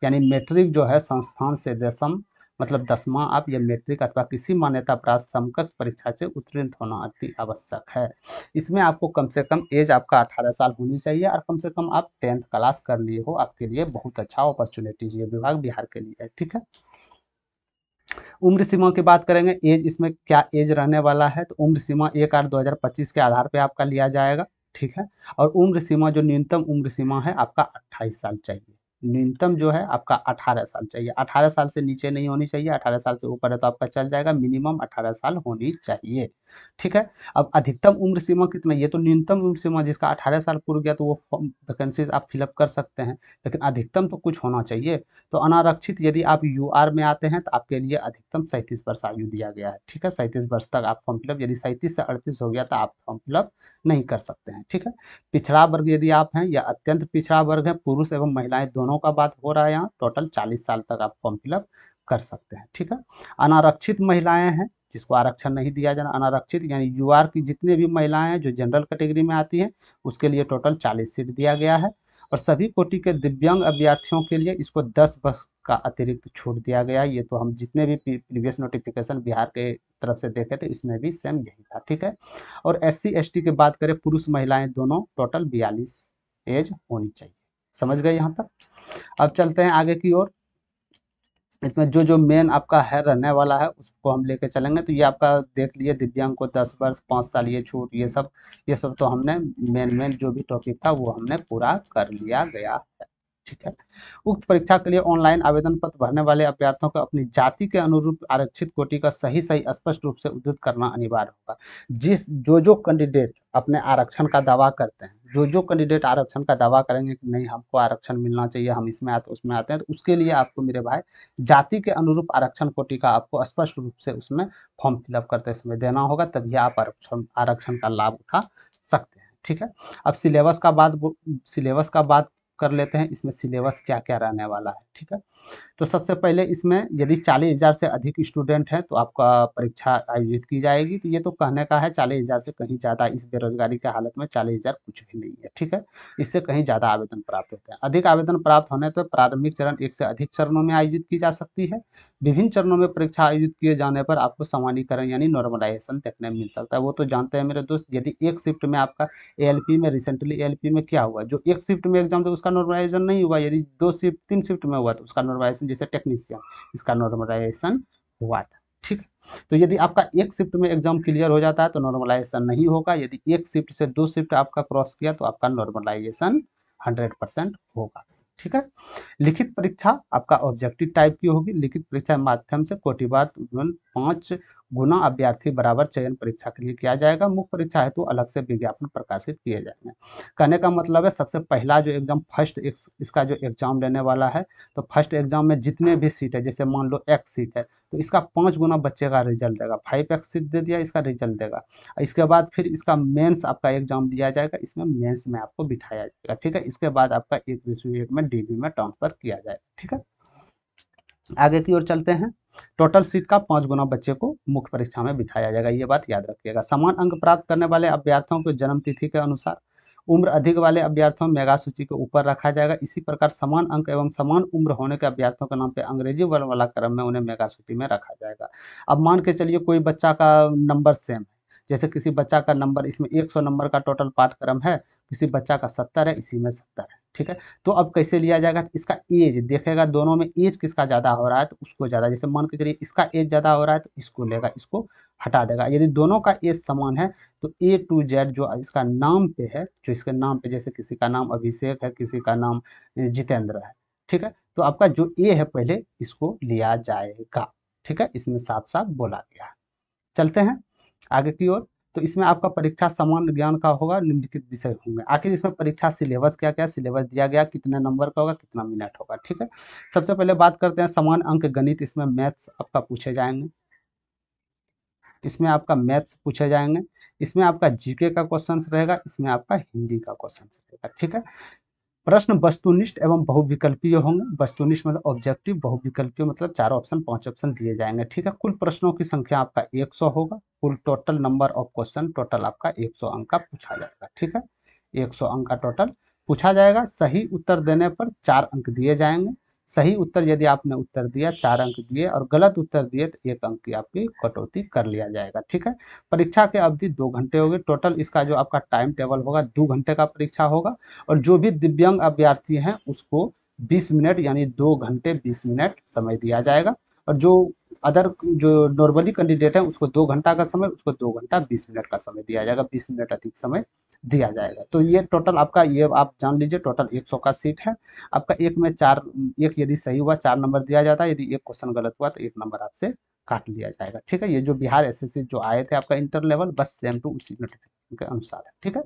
यानी मैट्रिक जो है संस्थान से 10वीं मतलब 10वां आप या मैट्रिक अथवा किसी मान्यता प्राप्त समकक्ष परीक्षा से उत्तीर्ण होना अति आवश्यक है। इसमें आपको कम से कम एज आपका 18 साल होनी चाहिए और कम से कम आप 10th क्लास कर लिए हो, आपके लिए बहुत अच्छा अपॉर्चुनिटीज ये विभाग बिहार के लिए है, ठीक है। उम्र सीमा की बात करेंगे, एज इसमें क्या एज रहने वाला है, तो उम्र सीमा 1/8/2025 के आधार पे आपका लिया जाएगा, ठीक है। और उम्र सीमा जो न्यूनतम उम्र सीमा है आपका 28 साल चाहिए, न्यूनतम जो है आपका 18 साल चाहिए, 18 साल से नीचे नहीं होनी चाहिए, 18 साल से ऊपर है तो आपका चल जाएगा, मिनिमम 18 साल होनी चाहिए, ठीक है। अब अधिकतम उम्र सीमा कितना, ये तो न्यूनतम उम्र सीमा जिसका 18 साल पूरा गया तो वो फॉर्म वैकेंसीज आप फिलअप कर सकते हैं, लेकिन अधिकतम तो कुछ होना चाहिए। तो अनारक्षित यदि आप यूआर में आते हैं तो आपके लिए अधिकतम 37 वर्ष आयु दिया गया है, ठीक है। 37 वर्ष तक आप फॉर्म फिलअप, यदि 37 से 38 हो गया तो आप फॉर्म फिलअप नहीं कर सकते हैं, ठीक है। पिछड़ा वर्ग यदि आप हैं या अत्यंत पिछड़ा वर्ग है, पुरुष एवं महिलाएं दोनों का बात हो रहा है यहाँ, टोटल 40 साल तक आप फॉर्म फिलअप कर सकते हैं, ठीक है। अनारक्षित महिलाएं हैं जिसको आरक्षण नहीं दिया जाना, अनारक्षित यानी यूआर की जितने भी महिलाएं हैं जो जनरल कैटेगरी में आती हैं उसके लिए टोटल 40 सीट दिया गया है। और सभी कोटि के दिव्यांग अभ्यर्थियों के लिए इसको 10 वर्ष का अतिरिक्त छूट दिया गया है। ये तो हम जितने भी प्रीवियस नोटिफिकेशन बिहार के तरफ से देखे थे इसमें भी सेम यही था, ठीक है। और SC ST की बात करें, पुरुष महिलाएं दोनों टोटल 42 एज होनी चाहिए। समझ गए यहाँ तक। अब चलते हैं आगे की ओर। इसमें जो जो मेन आपका है रहने वाला है उसको हम लेके चलेंगे। तो ये आपका देख लिए दिव्यांग को 10 वर्ष 5 साल ये छूट, ये सब तो हमने मेन जो भी टॉपिक था वो हमने पूरा कर लिया गया है, ठीक है। उक्त परीक्षा के लिए ऑनलाइन आवेदन पत्र भरने वाले अभ्यर्थियों को अपनी जाति के अनुरूप आरक्षित कोटि का सही स्पष्ट रूप से उद्धृत करना अनिवार्य होगा। जो कैंडिडेट अपने आरक्षण का दावा करते हैं, जो कैंडिडेट आरक्षण का दावा करेंगे कि नहीं हमको आरक्षण मिलना चाहिए, हम इसमें आते उसमें आते हैं, तो उसके लिए आपको मेरे भाई जाति के अनुरूप आरक्षण कोटि का आपको स्पष्ट रूप से उसमें फॉर्म फिलअप करते समय देना होगा, तभी आप आरक्षण का लाभ उठा सकते हैं, ठीक है। अब सिलेबस का बात कर लेते हैं इसमें सिलेबस क्या क्या रहने वाला है। ठीक है, तो सबसे पहले इसमें यदि 40,000 से अधिक स्टूडेंट हैं तो आपका परीक्षा आयोजित की जाएगी। तो ये तो कहने का है, 40,000 से कहीं ज़्यादा इस बेरोजगारी के हालत में 40,000 कुछ भी नहीं है। ठीक है, इससे कहीं ज़्यादा आवेदन प्राप्त होते हैं। अधिक आवेदन प्राप्त होने तो प्रारंभिक चरण 1 से अधिक चरणों में आयोजित की जा सकती है। विभिन्न चरणों में परीक्षा आयोजित किए जाने पर आपको सामान्यीकरण यानी नॉर्मलाइजेशन देखने मिल सकता है। वो तो जानते हैं मेरे दोस्त, यदि एक शिफ्ट में आपका एएलपी में रिसेंटली एएलपी में क्या हुआ, जो एक शिफ्ट में एग्जाम तो उसका नॉर्मलाइजेशन नहीं हुआ, यदि 2 शिफ्ट 3 शिफ्ट में हुआ तो उसका नॉर्मलाइजेशन, जैसे टेक्नीशियन इसका नॉर्मलाइजेशन हुआ था। ठीक है, तो यदि आपका एक शिफ्ट में एग्जाम क्लियर हो जाता है तो नॉर्मलाइजेशन नहीं होगा, यदि एक शिफ्ट से 2 शिफ्ट आपका क्रॉस किया तो आपका नॉर्मलाइजेशन 100% होगा। ठीक है, लिखित परीक्षा आपका ऑब्जेक्टिव टाइप की होगी। लिखित परीक्षा के माध्यम से कोटिवार 5 गुना अभ्यर्थी बराबर चयन परीक्षा के लिए किया जाएगा। मुख्य परीक्षा हेतु अलग से विज्ञापन प्रकाशित किए जाएंगे। कहने का मतलब है सबसे पहला जो एग्जाम फर्स्ट इसका जो एग्जाम लेने वाला है, तो फर्स्ट एग्जाम में जितने भी सीट है, जैसे मान लो एक्स सीट है तो इसका 5 गुना बच्चे का रिजल्ट देगा, 5x सीट दे दिया इसका रिजल्ट देगा। इसके बाद फिर इसका मेंस आपका एग्जाम दिया जाएगा, इसमें मेंस में आपको बिठाया जाएगा। ठीक है, इसके बाद आपका 1:1 में डीबी में ट्रांसफर किया जाएगा। ठीक है, आगे की ओर चलते हैं। टोटल सीट का 5 गुना बच्चे को मुख्य परीक्षा में बिठाया जाएगा, ये बात याद रखिएगा। समान अंक प्राप्त करने वाले अभ्यर्थियों को जन्म तिथि के अनुसार, उम्र अधिक वाले अभ्यर्थियों में मेगा सूची के ऊपर रखा जाएगा। इसी प्रकार समान अंक एवं समान उम्र होने के अभ्यर्थियों के नाम पे अंग्रेजी वर्ग वाला क्रम में उन्हें मेगा सूची में रखा जाएगा। अब मान के चलिए कोई बच्चा का नंबर सेम है, जैसे किसी बच्चा का नंबर, इसमें 100 नंबर का टोटल पाठ्यक्रम है, किसी बच्चा का 70 है, इसी में 70 है। ठीक है, तो अब कैसे लिया जाएगा, इसका एज देखेगा, दोनों में एज किसका ज़्यादा हो रहा है तो उसको ज़्यादा, जैसे मान के चलिए इसका एज ज़्यादा हो रहा है तो इसको लेगा, इसको हटा देगा। यदि दोनों का एज समान है तो ए टू जेड जो इसका नाम पे है, जो इसके नाम पे, जैसे किसी का नाम अभिषेक है, किसी का नाम जितेंद्र है। ठीक है, तो आपका जो ए है पहले इसको लिया जाएगा। ठीक है, इसमें साफ साफ बोला गया है। चलते हैं आगे की ओर। तो इसमें आपका परीक्षा सामान्य ज्ञान का होगा, निम्नलिखित विषय होंगे। आखिर इसमें परीक्षा सिलेबस क्या क्या, सिलेबस दिया गया, कितने नंबर का होगा, कितना मिनट होगा। ठीक है, सबसे पहले बात करते हैं समान अंक गणित। इसमें मैथ्स आपका पूछे जाएंगे, इसमें आपका मैथ्स पूछे जाएंगे, इसमें आपका जीके का क्वेश्चन रहेगा, इसमें आपका हिंदी का क्वेश्चन रहेगा। ठीक है, प्रश्न वस्तुनिष्ठ एवं बहुविकल्पीय होंगे। वस्तुनिष्ठ मतलब ऑब्जेक्टिव, बहुविकल्पीय मतलब 4 ऑप्शन 5 ऑप्शन दिए जाएंगे। ठीक है, कुल प्रश्नों की संख्या आपका 100 होगा। कुल total number of question total आपका 100 अंक का पूछा जाएगा। ठीक है, 100 अंक का टोटल पूछा जाएगा। सही उत्तर देने पर 4 अंक दिए जाएंगे। सही उत्तर यदि आपने उत्तर दिया 4 अंक दिए, और गलत उत्तर दिए तो 1 अंक की आपकी कटौती कर लिया जाएगा। ठीक है, परीक्षा की अवधि 2 घंटे होगी। टोटल इसका जो आपका टाइम टेबल होगा 2 घंटे का परीक्षा होगा। और जो भी दिव्यांग अभ्यर्थी हैं उसको 20 मिनट यानी 2 घंटे 20 मिनट समय दिया जाएगा। और जो अदर जो नॉर्मली कैंडिडेट है उसको 2 घंटा का समय, उसको 2 घंटा 20 मिनट का समय दिया जाएगा, 20 मिनट अधिक समय दिया जाएगा। तो ये टोटल आपका, ये आप जान लीजिए टोटल 100 का सीट है आपका। एक में 4, एक यदि सही हुआ 4 नंबर दिया जाता है, यदि एक क्वेश्चन गलत हुआ तो 1 नंबर आपसे काट लिया जाएगा। ठीक है, ये जो बिहार एसएससी जो आए थे आपका इंटर लेवल, बस सेम टू उसी नोटिफिकेशन के अनुसार है। ठीक है,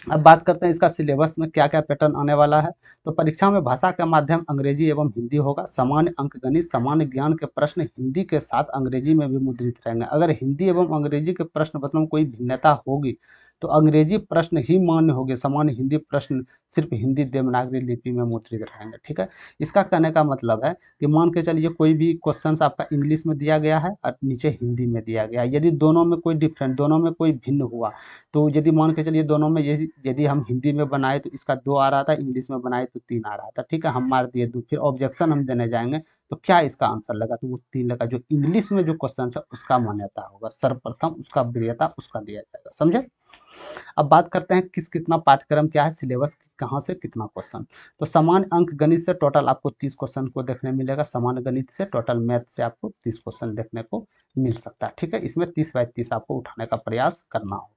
अब बात करते हैं इसका सिलेबस में क्या क्या पैटर्न आने वाला है। तो परीक्षा में भाषा का माध्यम अंग्रेजी एवं हिंदी होगा। सामान्य अंक गणित, सामान्य ज्ञान के प्रश्न हिंदी के साथ अंग्रेजी में भी मुद्रित रहेंगे। अगर हिंदी एवं अंग्रेजी के प्रश्न पत्रों में कोई भिन्नता होगी तो अंग्रेजी प्रश्न ही मान्य होंगे, सामान्य हिंदी प्रश्न सिर्फ हिंदी देवनागरी लिपि में मुद्रित रहेंगे। ठीक है, इसका कहने का मतलब है कि मान के चलिए कोई भी क्वेश्चन आपका इंग्लिश में दिया गया है और नीचे हिंदी में दिया गया है, यदि दोनों में कोई डिफरेंट, दोनों में कोई भिन्न हुआ, तो यदि मान के चलिए दोनों में यदि हम हिंदी में बनाए तो इसका 2 आ रहा था, इंग्लिश में बनाए तो 3 आ रहा था। ठीक है, हम मार दिए 2, फिर ऑब्जेक्शन हम देने जाएंगे तो क्या इसका आंसर लगा, तो वो 3 लगा। जो इंग्लिश में जो क्वेश्चन है उसका मान्यता होगा, सर्वप्रथम उसका वरीयता उसका दिया जाएगा। समझे। अब बात करते हैं किस कितना पाठ्यक्रम क्या है, सिलेबस कहाँ से कितना क्वेश्चन। तो समान अंक गणित से टोटल आपको 30 क्वेश्चन को देखने मिलेगा। समान गणित से टोटल मैथ से आपको 30 क्वेश्चन देखने को मिल सकता है। ठीक है, इसमें 30 बाई 30 आपको उठाने का प्रयास करना होगा।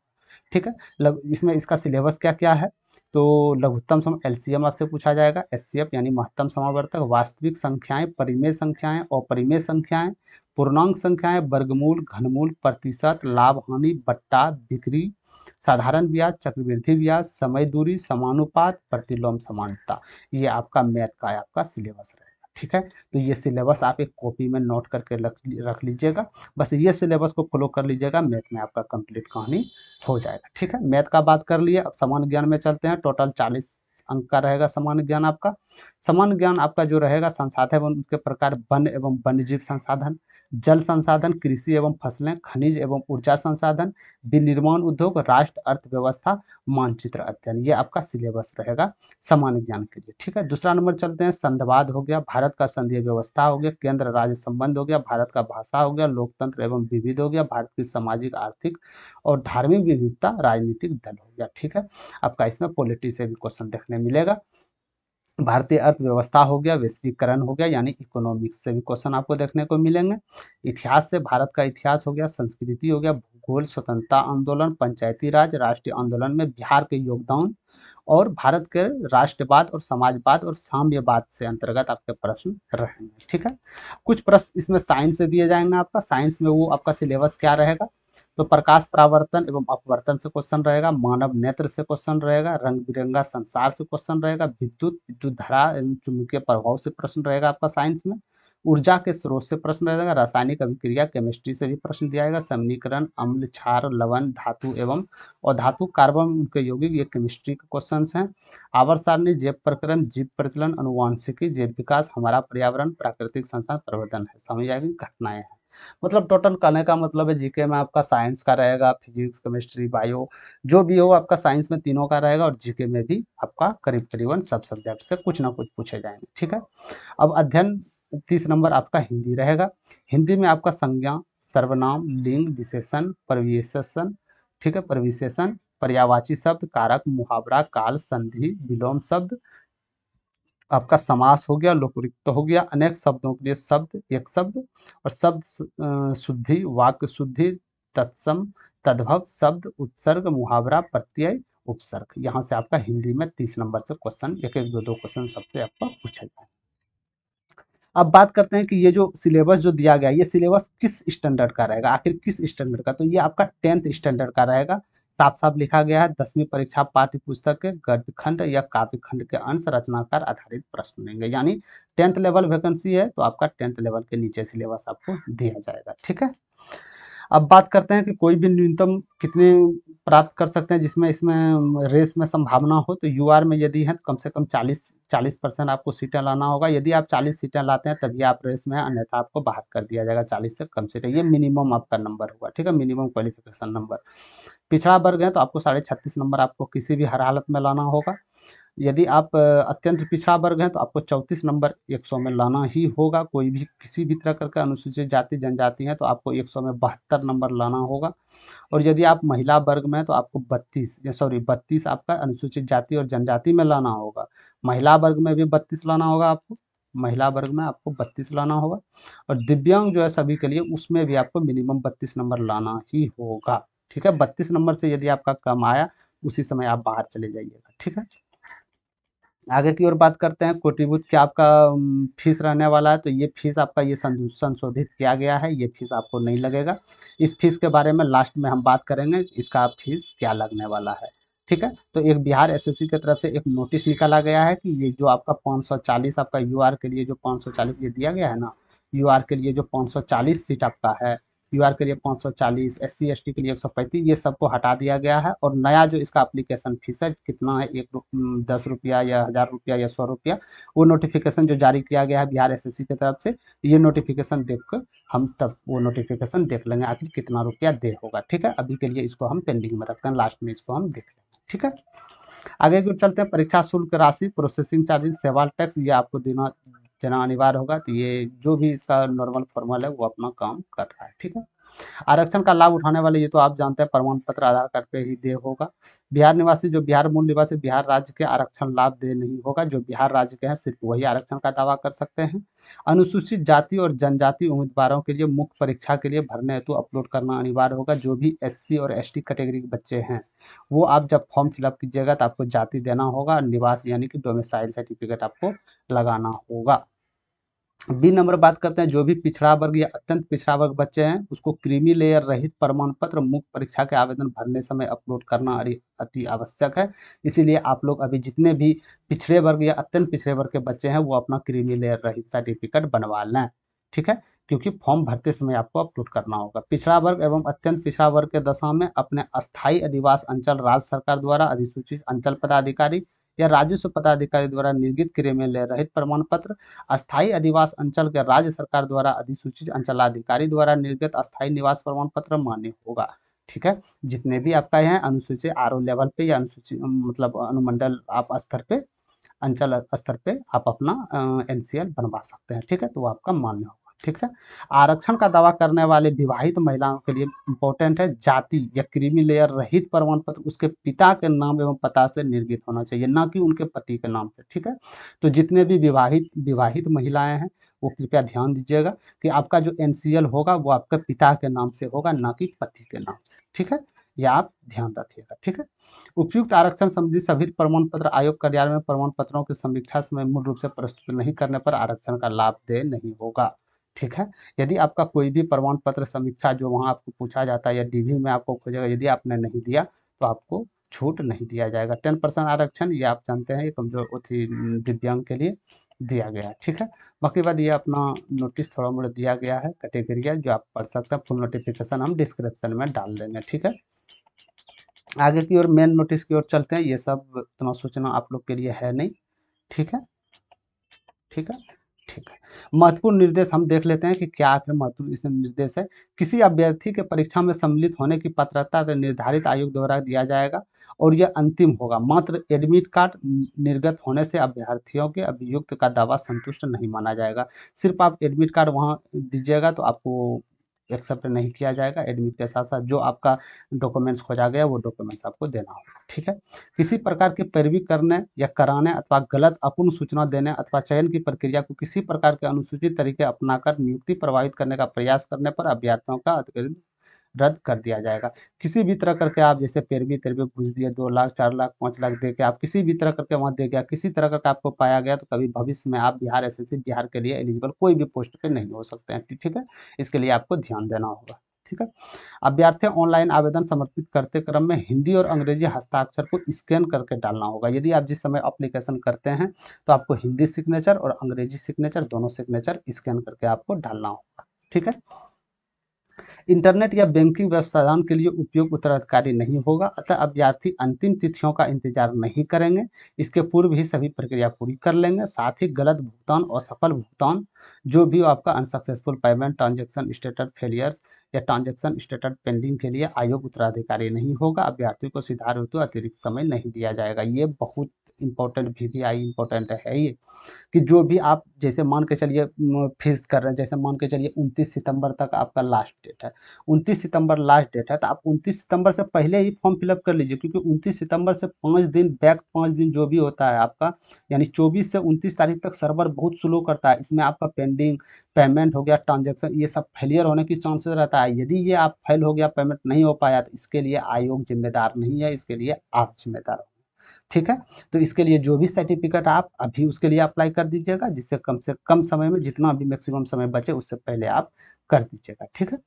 ठीक है, इसमें इसका सिलेबस क्या क्या है। तो लघुत्तम सम एलसीएम आपसे पूछा जाएगा, एचसीएफ यानी महत्तम समावर्तक, वास्तविक संख्याएं, परिमेय संख्याएं, अपरिमेय संख्याएं, पूर्णांक संख्याएं, वर्गमूल, घनमूल, प्रतिशत, लाभ हानि, बट्टा, बिक्री, साधारण ब्याज, चक्रवृद्धि ब्याज, समय दूरी, समानुपात, प्रतिलोम समानता। ये आपका मैथ का आपका सिलेबस रहेगा। ठीक है, तो ये सिलेबस आप एक कॉपी में नोट करके रख लीजिएगा। बस ये सिलेबस को फॉलो कर लीजिएगा, मैथ में आपका कंप्लीट कहानी हो जाएगा। ठीक है, मैथ का बात कर लिए। अब सामान्य ज्ञान में चलते हैं। टोटल 40 अंक का रहेगा सामान्य ज्ञान आपका। सामान्य ज्ञान आपका जो रहेगा संसाधन एवं उनके प्रकार, वन एवं वन्यजीव संसाधन, जल संसाधन, कृषि एवं फसलें, खनिज एवं ऊर्जा संसाधन, विनिर्माण उद्योग, राष्ट्र अर्थव्यवस्था, मानचित्र अध्ययन। ये आपका सिलेबस रहेगा सामान्य ज्ञान के लिए। ठीक है, दूसरा नंबर चलते हैं, संधिवाद हो गया, भारत का संघीय व्यवस्था हो गया, केंद्र राज्य संबंध हो गया, भारत का भाषा हो गया, लोकतंत्र एवं विविध हो गया, भारत की सामाजिक आर्थिक और धार्मिक विविधता, राजनीतिक दल हो गया। ठीक है, आपका इसमें पॉलिटी से भी क्वेश्चन देखने मिलेगा। भारतीय अर्थव्यवस्था हो गया, वैश्वीकरण हो गया, यानी इकोनॉमिक्स से भी क्वेश्चन आपको देखने को मिलेंगे। इतिहास से भारत का इतिहास हो गया, संस्कृति हो गया, भूगोल, स्वतंत्रता आंदोलन, पंचायती राज, राष्ट्रीय आंदोलन में बिहार के योगदान और भारत के राष्ट्रवाद और समाजवाद और साम्यवाद से अंतर्गत आपके प्रश्न रहेंगे। ठीक है, कुछ प्रश्न इसमें साइंस से दिए जाएंगे आपका। साइंस में वो आपका सिलेबस क्या रहेगा, तो प्रकाश परावर्तन एवं अपवर्तन से क्वेश्चन रहेगा, मानव नेत्र से क्वेश्चन रहेगा, रंग बिरंगा संसार से क्वेश्चन रहेगा, विद्युत धारा एवं चुंबकीय प्रभाव से प्रश्न रहेगा आपका साइंस में, ऊर्जा के स्रोत से प्रश्न रहेगा, रासायनिक अभिक्रिया केमिस्ट्री से भी प्रश्न दिया जाएगा, समीकरण, अम्ल, क्षार, लवण, धातु एवं अधातु, कार्बन, उनके यौगिक, ये केमिस्ट्री के क्वेश्चन हैं। आवर्त सारणी, जैव प्रकरण, जीव प्रचलन, अनुवांशिकी, जैव विकास, हमारा पर्यावरण, प्राकृतिक संसाधन प्रवर्धन है, समझ आएगी, घटनाएं हैं। मतलब टोटल कहने का मतलब है जीके में आपका साइंस का रहेगा, फिजिक्स, केमिस्ट्री, बायो, जो भी हो आपका साइंस में तीनों का रहेगा, और जीके में भी आपका करीबन सब सब्जेक्ट से कुछ ना कुछ पूछे जाएंगे। ठीक है, अब अध्ययन 30 नंबर आपका हिंदी रहेगा। हिंदी में आपका संज्ञा, सर्वनाम, लिंग, विशेषण, परिविशेषण, ठीक है, परिविशेषण, पर्यायवाची शब्द, कारक, मुहावरा, काल, संधि, विलोम शब्द, आपका समास हो गया, लोकरिक्त हो गया, अनेक शब्दों के लिए शब्द, एक शब्द, और शब्द शुद्धि, वाक्य शुद्धि, तत्सम, तद्भव, शब्द, उत्सर्ग, मुहावरा, प्रत्यय, उपसर्ग। यहाँ से आपका हिंदी में 30 नंबर से क्वेश्चन, एक एक दो दो क्वेश्चन सबसे आपका पूछा जाए। अब बात करते हैं कि ये जो सिलेबस जो दिया गया, ये सिलेबस किस स्टैंडर्ड का रहेगा, आखिर किस स्टैंडर्ड का, तो ये आपका 10th स्टैंडर्ड का रहेगा। साफ साफ लिखा गया है, 10वीं परीक्षा पाठ्य पुस्तक के गद्य खंड या काव्य खंड के अंश रचनाकार आधारित प्रश्न लेंगे, यानी 10th लेवल वैकेंसी है तो आपका 10th लेवल के नीचे सिलेबस आपको दिया जाएगा। ठीक है, अब बात करते हैं कि कोई भी न्यूनतम कितने प्राप्त कर सकते हैं जिसमें इसमें रेस में संभावना हो, तो यूआर में यदि है तो कम से कम 40% आपको सीटें लाना होगा। यदि आप 40 सीटें लाते हैं तभी आप रेस में हैं, अन्यथा आपको बाहर कर दिया जाएगा। 40 से कम सीटें, ये मिनिमम आपका नंबर होगा। ठीक है, मिनिमम क्वालिफिकेशन नंबर। पिछड़ा वर्ग है तो आपको 36.5 नंबर आपको किसी भी हर हालत में लाना होगा। यदि आप अत्यंत पिछड़ा वर्ग हैं तो आपको 34 नंबर 100 में लाना ही होगा। कोई भी किसी भी तरह का अनुसूचित जाति जनजाति है तो आपको 100 में 72 नंबर लाना होगा। और यदि आप महिला वर्ग में हैं तो आपको 32 आपका अनुसूचित जाति और जनजाति में लाना होगा। महिला वर्ग में भी 32 लाना होगा आपको, महिला वर्ग में आपको 32 लाना होगा। और दिव्यांग जो है सभी के लिए, उसमें भी आपको मिनिमम 32 नंबर लाना ही होगा। ठीक है, 32 नंबर से यदि आपका कम आया उसी समय आप बाहर चले जाइएगा। ठीक है, आगे की ओर बात करते हैं। कोटिभूत क्या आपका फीस रहने वाला है, तो ये फीस आपका ये संशोधित किया गया है, ये फीस आपको नहीं लगेगा। इस फीस के बारे में लास्ट में हम बात करेंगे, इसका फीस क्या लगने वाला है। ठीक है, तो एक बिहार एसएससी की तरफ से एक नोटिस निकाला गया है कि ये जो आपका 540 आपका यूआर के लिए जो 540 ये दिया गया है ना, यूआर के लिए जो 540 सीट आपका है, यूआर के लिए 540, एससी एसटी के लिए 135, ये सबको हटा दिया गया है। और नया जो इसका एप्लीकेशन फीस है कितना है, 10 रुपया या 1000 रुपया या 100 रुपया, वो नोटिफिकेशन जो जारी किया गया है बिहार एसएससी की तरफ से, ये नोटिफिकेशन देख कर हम तब वो नोटिफिकेशन देख लेंगे आखिर कितना रुपया दे होगा। ठीक है, अभी के लिए इसको हम पेंडिंग में रखते हैं, लास्ट में इसको हम देख लेंगे। ठीक है, आगे की ओर चलते हैं। परीक्षा शुल्क राशि, प्रोसेसिंग चार्जेस, सेवाल टैक्स, ये आपको देना अनिवार्य होगा। तो ये जो भी इसका नॉर्मल फॉर्मल है वो अपना काम कर रहा है। ठीक है, आरक्षण का लाभ उठाने वाले, ये तो आप जानते हैं, प्रमाण पत्र आधार कार्ड पे ही दे होगा। बिहार निवासी, जो बिहार मूल निवासी बिहार राज्य के आरक्षण लाभ दे नहीं होगा। जो बिहार राज्य के हैं सिर्फ वही आरक्षण का दावा कर सकते हैं। अनुसूचित जाति और जनजाति उम्मीदवारों के लिए मुख्य परीक्षा के लिए भरने हेतु अपलोड करना अनिवार्य होगा। जो भी एससी और एसटी कैटेगरी के बच्चे हैं वो आप जब फॉर्म फिलअप कीजिएगा तो आपको जाति देना होगा, निवास यानी कि डोमिसाइल सर्टिफिकेट आपको लगाना होगा। बी नंबर बात करते हैं। जो भी पिछड़ा वर्ग या अत्यंत पिछड़ा वर्ग बच्चे हैं उसको क्रीमी लेयर रहित प्रमाण पत्र मुख्य परीक्षा के आवेदन भरने समय अपलोड करना अति आवश्यक है। इसीलिए आप लोग अभी जितने भी पिछड़े वर्ग या अत्यंत पिछड़े वर्ग के बच्चे हैं वो अपना क्रीमी लेयर रहित सर्टिफिकेट बनवा लें। ठीक है, क्योंकि फॉर्म भरते समय आपको अपलोड करना होगा। पिछड़ा वर्ग एवं अत्यंत पिछड़ा वर्ग के दशा में अपने अस्थायी अधिवास अंचल राज्य सरकार द्वारा अधिसूचित अंचल पदाधिकारी या राजस्व पदाधिकारी द्वारा निर्गत क्रिमिनल रहित प्रमाण पत्र, अस्थायी अधिवास अंचल के राज्य सरकार द्वारा अधिसूचित अंचलाधिकारी द्वारा निर्गत अस्थायी निवास प्रमाण पत्र मान्य होगा। ठीक है, जितने भी आपका यहाँ अनुसूचित आरओ लेवल पे या अनुसूचित मतलब अनुमंडल आप स्तर पे, अंचल स्तर पे आप अपना एनसीएल बनवा सकते हैं। ठीक है, तो वो आपका मान्य होगा। ठीक है, आरक्षण का दावा करने वाले विवाहित महिलाओं के लिए इंपॉर्टेंट है, जाति या क्रीमी लेयर रहित प्रमाण पत्र उसके पिता के नाम एवं पता से निर्गत होना चाहिए, ना कि उनके पति के नाम से। ठीक है, तो जितने भी विवाहित महिलाएं हैं वो कृपया ध्यान दीजिएगा कि आपका जो एनसीएल होगा वो आपके पिता के नाम से होगा, ना कि पति के नाम से। ठीक है, यह आप ध्यान रखिएगा। ठीक है, उपयुक्त आरक्षण संबंधी सभी प्रमाण पत्र आयोग कार्यालय में प्रमाण पत्रों की समीक्षा समय मूल रूप से प्रस्तुत नहीं करने पर आरक्षण का लाभ देय नहीं होगा। ठीक है, यदि आपका कोई भी प्रमाण पत्र समीक्षा जो वहाँ आपको पूछा जाता है या डीवी में आपको खोजेगा, यदि आपने नहीं दिया तो आपको छूट नहीं दिया जाएगा। 10% आरक्षण ये आप जानते हैं, ये कमजोर अथी दिव्यांग के लिए दिया गया है। ठीक है, बाकी बात ये अपना नोटिस थोड़ा मोड़ा दिया गया है, कैटेगरी है जो आप पढ़ सकते हैं। फुल नोटिफिकेशन हम डिस्क्रिप्शन में डाल देंगे। ठीक है, आगे की ओर मेन नोटिस की ओर चलते हैं। ये सब उतना सूचना आप लोग के लिए है नहीं। ठीक है, ठीक है, ठीक है। महत्वपूर्ण निर्देश हम देख लेते हैं कि क्या आखिर महत्वपूर्ण इसमें निर्देश है। किसी अभ्यर्थी के परीक्षा में सम्मिलित होने की पात्रता का निर्धारित आयोग द्वारा दिया जाएगा और यह अंतिम होगा। मात्र एडमिट कार्ड निर्गत होने से अभ्यर्थियों के अभियुक्त का दावा संतुष्ट नहीं माना जाएगा। सिर्फ आप एडमिट कार्ड वहाँ दीजिएगा तो आपको एक्सेप्ट नहीं किया जाएगा। एडमिट के साथ साथ जो आपका डॉक्यूमेंट्स खोजा गया वो डॉक्यूमेंट्स आपको देना होगा। ठीक है, किसी प्रकार की पैरवी करने या कराने अथवा गलत अपूर्ण सूचना देने अथवा चयन की प्रक्रिया को किसी प्रकार के अनुसूचित तरीके अपनाकर नियुक्ति प्रभावित करने का प्रयास करने पर अभ्यर्थियों का अधिकृत रद्द कर दिया जाएगा। किसी भी तरह करके आप जैसे पैरवी तेरवी घूस दिए, 2 लाख 4 लाख 5 लाख दे के आप किसी भी तरह करके वहाँ दे गया, किसी तरह करके आपको पाया गया, तो कभी भविष्य में आप बिहार एसएससी बिहार के लिए एलिजिबल कोई भी पोस्ट पे नहीं हो सकते हैं। ठीक है, इसके लिए आपको ध्यान देना होगा। ठीक है, अभ्यर्थी ऑनलाइन आवेदन समर्पित करते क्रम में हिंदी और अंग्रेजी हस्ताक्षर को स्कैन करके डालना होगा। यदि आप जिस समय एप्लीकेशन करते हैं तो आपको हिंदी सिग्नेचर और अंग्रेजी सिग्नेचर दोनों सिग्नेचर स्कैन करके आपको डालना होगा। ठीक है, इंटरनेट या बैंकिंग व्यवसायन के लिए उपयोग उत्तराधिकारी नहीं होगा, अतः अभ्यर्थी अंतिम तिथियों का इंतजार नहीं करेंगे, इसके पूर्व ही सभी प्रक्रिया पूरी कर लेंगे। साथ ही गलत भुगतान और सफल भुगतान जो भी आपका unsuccessful payment, transaction status failures या ट्रांजैक्शन स्टेटस पेंडिंग के लिए आयोग उत्तराधिकारी नहीं होगा। अभ्यर्थी को सुधार हेतु अतिरिक्त समय नहीं दिया जाएगा। ये बहुत इंपॉर्टेंट वीवीआई इंपॉर्टेंट है ये, कि जो भी आप जैसे मान के चलिए फीस कर रहे हैं, जैसे मान के चलिए 29 सितंबर तक आपका लास्ट डेट है, 29 सितंबर लास्ट डेट है, तो आप 29 सितंबर से पहले ही फॉर्म फिलअप कर लीजिए, क्योंकि 29 सितंबर से 5 दिन बैक 5 दिन जो भी होता है आपका, यानी 24 से 29 तारीख तक सर्वर बहुत स्लो करता है। इसमें आपका पेंडिंग पेमेंट हो गया, ट्रांजेक्शन, ये सब फेलियर होने की चांसेस रहता है। यदि ये आप फेल हो गया, पेमेंट नहीं हो पाया, तो इसके लिए आयोग जिम्मेदार नहीं है, इसके लिए आप जिम्मेदार हो। ठीक है, तो इसके लिए जो भी सर्टिफिकेट आप अभी उसके लिए अप्लाई कर दीजिएगा, जिससे कम से कम समय में जितना भी मैक्सिमम समय बचे उससे पहले आप कर दीजिएगा। ठीक है,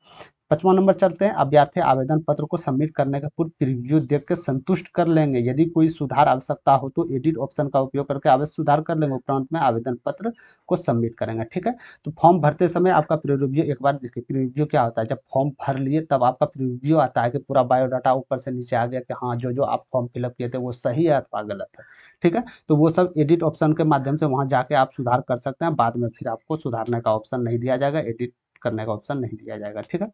5वां नंबर चलते हैं। अभ्यर्थी आवेदन पत्र को सबमिट करने का पूर्व प्रीव्यू देख के संतुष्ट कर लेंगे। यदि कोई सुधार आवश्यकता हो तो एडिट ऑप्शन का उपयोग करके आवश्यक सुधार कर लेंगे, उपरांत में आवेदन पत्र को सबमिट करेंगे। ठीक है, तो फॉर्म भरते समय आपका प्रीव्यू एक बार देखिए। प्रीव्यू क्या होता है, जब फॉर्म भर लिए तब आपका प्रीव्यू आता है कि पूरा बायोडाटा ऊपर से नीचे आ गया कि हाँ जो जो आप फॉर्म फिलअप किए थे वो सही है अथवा गलत है। ठीक है, तो वो सब एडिट ऑप्शन के माध्यम से वहाँ जाके आप सुधार कर सकते हैं। बाद में फिर आपको सुधारने का ऑप्शन नहीं दिया जाएगा, एडिट करने का ऑप्शन नहीं दिया जाएगा। ठीक है,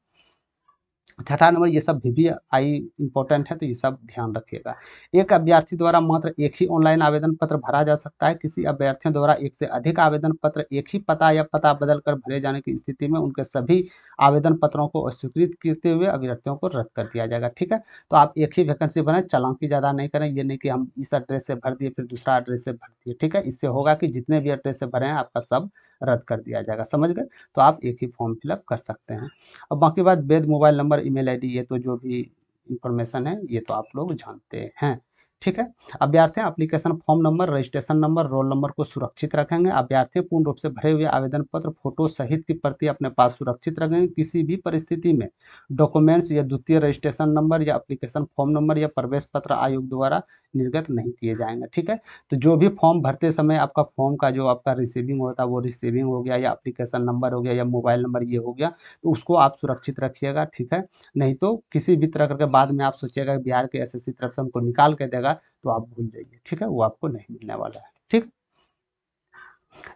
6वां नंबर, ये सब वीवीआई इंपॉर्टेंट है, तो ये सब ध्यान रखिएगा। एक अभ्यर्थी द्वारा मात्र एक ही ऑनलाइन आवेदन पत्र भरा जा सकता है। किसी अभ्यर्थियों द्वारा एक से अधिक आवेदन पत्र एक ही पता या पता बदल कर भरे जाने की स्थिति में उनके सभी आवेदन पत्रों को अस्वीकृत करते हुए अभ्यर्थियों को रद्द कर दिया जाएगा। ठीक है, तो आप एक ही वैकेंसी भरें, चालाकी ज़्यादा नहीं करें। ये नहीं कि हम इस एड्रेस से भर दिए फिर दूसरा एड्रेस से भर दिए। ठीक है, इससे होगा कि जितने भी एड्रेस से भरे हैं आपका सब रद्द कर दिया जाएगा। समझ गए, तो आप एक ही फॉर्म फिलअप कर सकते हैं। अब बाकी बात वैध मोबाइल नंबर, ईमेल आईडी, ये तो जो भी इंफॉर्मेशन है ये तो आप लोग जानते हैं। ठीक है, अभ्यर्थी application form number, registration number, roll number को सुरक्षित रखेंगे। अभ्यर्थी पूर्ण रूप से भरे हुए आवेदन पत्र फोटो सहित की प्रति अपने पास सुरक्षित रखेंगे। किसी भी परिस्थिति में डॉक्यूमेंट्स या द्वितीय रजिस्ट्रेशन नंबर या एप्लीकेशन फॉर्म नंबर या प्रवेश पत्र आयोग द्वारा निर्गत नहीं किए जाएंगे। ठीक है, तो जो भी फॉर्म भरते समय आपका फॉर्म का जो आपका रिसीविंग होता है वो रिसीविंग हो गया, या एप्लीकेशन नंबर हो गया, या मोबाइल नंबर ये हो गया, तो उसको आप सुरक्षित रखिएगा। ठीक है, नहीं तो किसी भी तरह करके बाद में आप सोचिएगा बिहार के एसएससी तरफ से हमको निकाल के देगा जाएगा तो आप भूल जाइए, ठीक है, वो आपको नहीं मिलने वाला है। ठीक,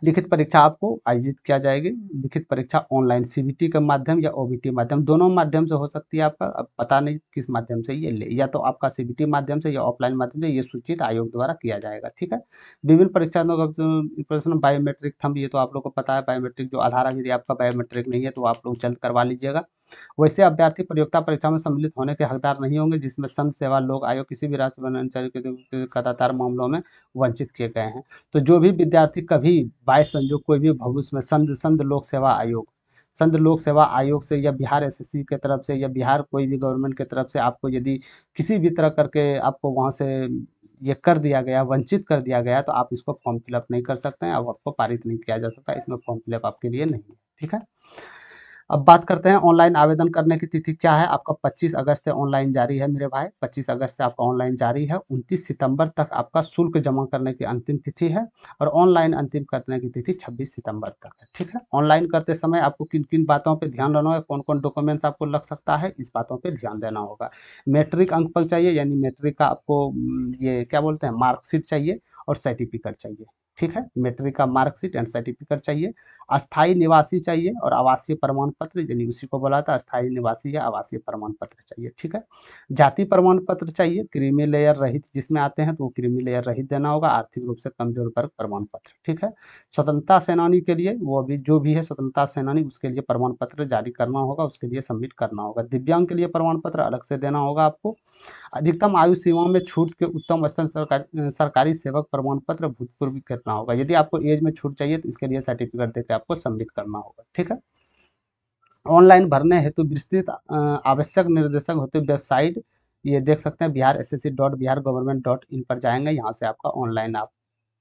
लिखित परीक्षा आपको आयोजित किया जाएगी। लिखित परीक्षा ऑनलाइन सीबीटी के माध्यम या ओबीटी माध्यम, दोनों माध्यम से हो सकती है आपका, अब पता नहीं किस माध्यम से ये ले, या तो आपका सीबीटी माध्यम से या ऑफलाइन माध्यम से, ये सूचित आयोग द्वारा किया जाएगा। ठीक है, विभिन्न परीक्षाओं का प्रश्न बायोमेट्रिक थंब, ये तो आप लोग को पता है, बायोमेट्रिक जो आधार है, यदि आपका बायोमेट्रिक नहीं है तो आप लोग जल्द करवा लीजिएगा। वैसे अभ्यर्थी प्रतियोगिता परीक्षा में सम्मिलित होने के हकदार नहीं होंगे जिसमें संघ सेवा लोक आयोग किसी भी राज्य के कदातार मामलों में वंचित किए गए हैं। तो जो भी विद्यार्थी कभी बाय संजोग कोई भी भविष्य में संघ लोक सेवा आयोग, संघ लोक सेवा आयोग से या बिहार एसएससी के तरफ से या बिहार कोई भी गवर्नमेंट के तरफ से आपको यदि किसी भी तरह करके आपको वहाँ से ये कर दिया गया, वंचित कर दिया गया, तो आप इसको फॉर्म फिलअप नहीं कर सकते हैं, अब आपको पारित नहीं किया जा सकता, इसमें फॉर्म फिलअप आपके लिए नहीं है। ठीक है, अब बात करते हैं ऑनलाइन आवेदन करने की तिथि क्या है। आपका 25 अगस्त से ऑनलाइन जारी है मेरे भाई, 25 अगस्त से आपका ऑनलाइन जारी है। 29 सितंबर तक आपका शुल्क जमा करने की अंतिम तिथि है और ऑनलाइन अंतिम करने की तिथि 26 सितंबर तक है। ठीक है, ऑनलाइन करते समय आपको किन किन बातों पे ध्यान देना है, कौन कौन डॉक्यूमेंट्स आपको लग सकता है, इस बातों पे ध्यान देना होगा। मैट्रिक अंक पत्र चाहिए, यानी मैट्रिक का आपको ये क्या बोलते हैं, मार्कशीट चाहिए और सर्टिफिकेट चाहिए। ठीक है, मैट्रिक का मार्कशीट एंड सर्टिफिकेट चाहिए। अस्थायी निवासी चाहिए और आवासीय प्रमाण पत्र, यानी उसी को बोला था अस्थायी निवासी या आवासीय प्रमाण पत्र चाहिए। ठीक है, जाति प्रमाण पत्र चाहिए, क्रीमी लेयर रहित जिसमें आते हैं तो वो क्रीमी लेयर रहित देना होगा, आर्थिक रूप से कमजोर वर्ग प्रमाण पत्र। ठीक है, स्वतंत्रता सेनानी के लिए वो अभी जो भी है स्वतंत्रता सेनानी, उसके लिए प्रमाण पत्र जारी करना होगा, उसके लिए सबमिट करना होगा। दिव्यांग के लिए प्रमाण पत्र अलग से देना होगा आपको। अधिकतम आयु सीमा में छूट के उत्तम स्तर सरकारी सेवक प्रमाण पत्र भूतपूर्व करना होगा। यदि आपको एज में छूट चाहिए तो इसके लिए सर्टिफिकेट देकर आपको सबमिट करना होगा। ठीक है, ऑनलाइन भरने हेतु विस्तृत आवश्यक निर्देशक होते वेबसाइट ये देख सकते हैं, biharssc.bihargovernment.in पर जाएंगे, यहाँ से आपका ऑनलाइन आप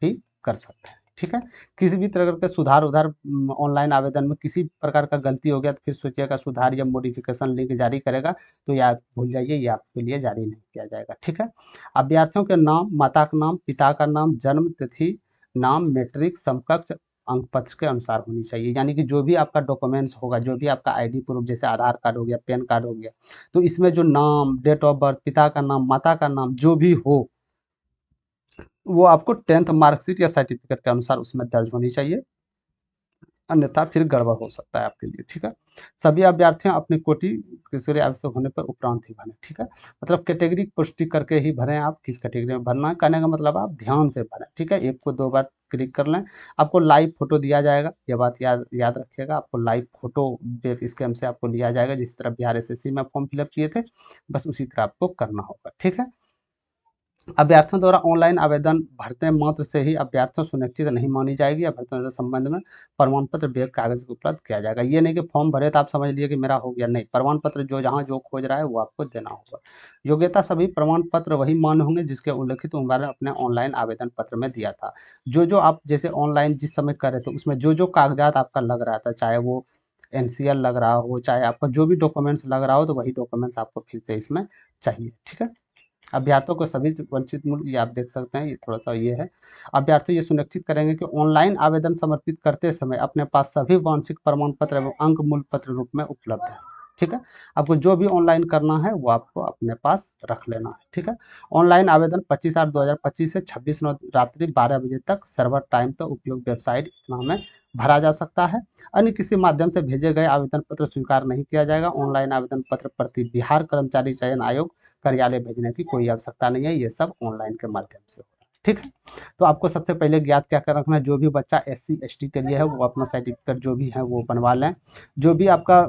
भी कर सकते हैं। ठीक है, किसी भी तरह का सुधार उधार ऑनलाइन आवेदन में किसी प्रकार का गलती हो गया तो फिर सोचिएगा सुधार या मॉडिफिकेशन लिंक जारी करेगा तो या भूल जाइए, ये आपके लिए जारी नहीं किया जाएगा। ठीक है, अभ्यर्थियों के नाम, माता का नाम, पिता का नाम, जन्म तिथि, नाम, मैट्रिक समकक्ष अंक पत्र के अनुसार होनी चाहिए। यानी कि जो भी आपका डॉक्यूमेंट्स होगा, जो भी आपका आईडी प्रूफ जैसे आधार कार्ड हो गया, पैन कार्ड हो गया, तो इसमें जो नाम, डेट ऑफ बर्थ, पिता का नाम, माता का नाम जो भी हो वो आपको 10th मार्कशीट या सर्टिफिकेट के अनुसार उसमें दर्ज होनी चाहिए, अन्यथा फिर गड़बड़ हो सकता है आपके लिए। ठीक है, सभी अभ्यर्थियों अपनी कोटि किसी आवश्यक होने पर उपरांत ही भरें। ठीक है, मतलब कैटेगरी पुष्टि करके ही भरें, आप किस कैटेगरी में भरना है, कहने का मतलब आप ध्यान से भरें। ठीक है, एक को 2 बार क्लिक कर लें, आपको लाइव फोटो दिया जाएगा, ये बात याद याद रखिएगा, आपको लाइव फोटो वेब स्कैम से आपको लिया जाएगा, जिस तरह बिहार एसएससी में फॉर्म फिलअप किए थे बस उसी तरह आपको करना होगा। ठीक है, अभ्यर्थियों द्वारा ऑनलाइन आवेदन भरते मात्र से ही अभ्यर्थियों सुनिश्चित नहीं मानी जाएगी। अभ्यर्थियों के संबंध में प्रमाण पत्र बैग कागज उपलब्ध किया जाएगा। ये नहीं कि फॉर्म भरे तो आप समझ लिए कि मेरा हो गया, नहीं, प्रमाण पत्र जो जहाँ जो खोज रहा है वो आपको देना होगा। योग्यता सभी प्रमाण पत्र वही मान्य होंगे जिसके उल्लिखित उम्मीदवार ने अपने ऑनलाइन आवेदन पत्र में दिया था। जो जो आप जैसे ऑनलाइन जिस समय कर रहे थे उसमें जो जो कागजात आपका लग रहा था, चाहे वो एनसीएल लग रहा हो, चाहे आपका जो भी डॉक्यूमेंट्स लग रहा हो, तो वही डॉक्यूमेंट्स आपको फिर से इसमें चाहिए। ठीक है, अभ्यर्थियों को सभी वंचित मूल्य, ये आप देख सकते हैं, ये थोड़ा सा ये है। अभ्यर्थी ये सुनिश्चित करेंगे कि ऑनलाइन आवेदन समर्पित करते समय अपने पास सभी वांछित प्रमाण पत्र एवं अंक मूल पत्र रूप में उपलब्ध है। ठीक है, आपको जो भी ऑनलाइन करना है वो आपको अपने पास रख लेना है। ठीक है, ऑनलाइन आवेदन 25/8/2025 से 26/9 रात्रि 12 बजे तक सर्वर टाइम तक उपयोग वेबसाइट इतना में भरा जा सकता है। अन्य किसी माध्यम से भेजे गए आवेदन पत्र स्वीकार नहीं किया जाएगा। ऑनलाइन आवेदन पत्र प्रति बिहार कर्मचारी चयन आयोग कार्यालय भेजने की कोई आवश्यकता नहीं है, ये सब ऑनलाइन के माध्यम से होगा। ठीक है, तो आपको सबसे पहले ज्ञात क्या कर रखना है, जो भी बच्चा SC ST के लिए है वो अपना सर्टिफिकेट जो भी है वो बनवा लें। जो भी आपका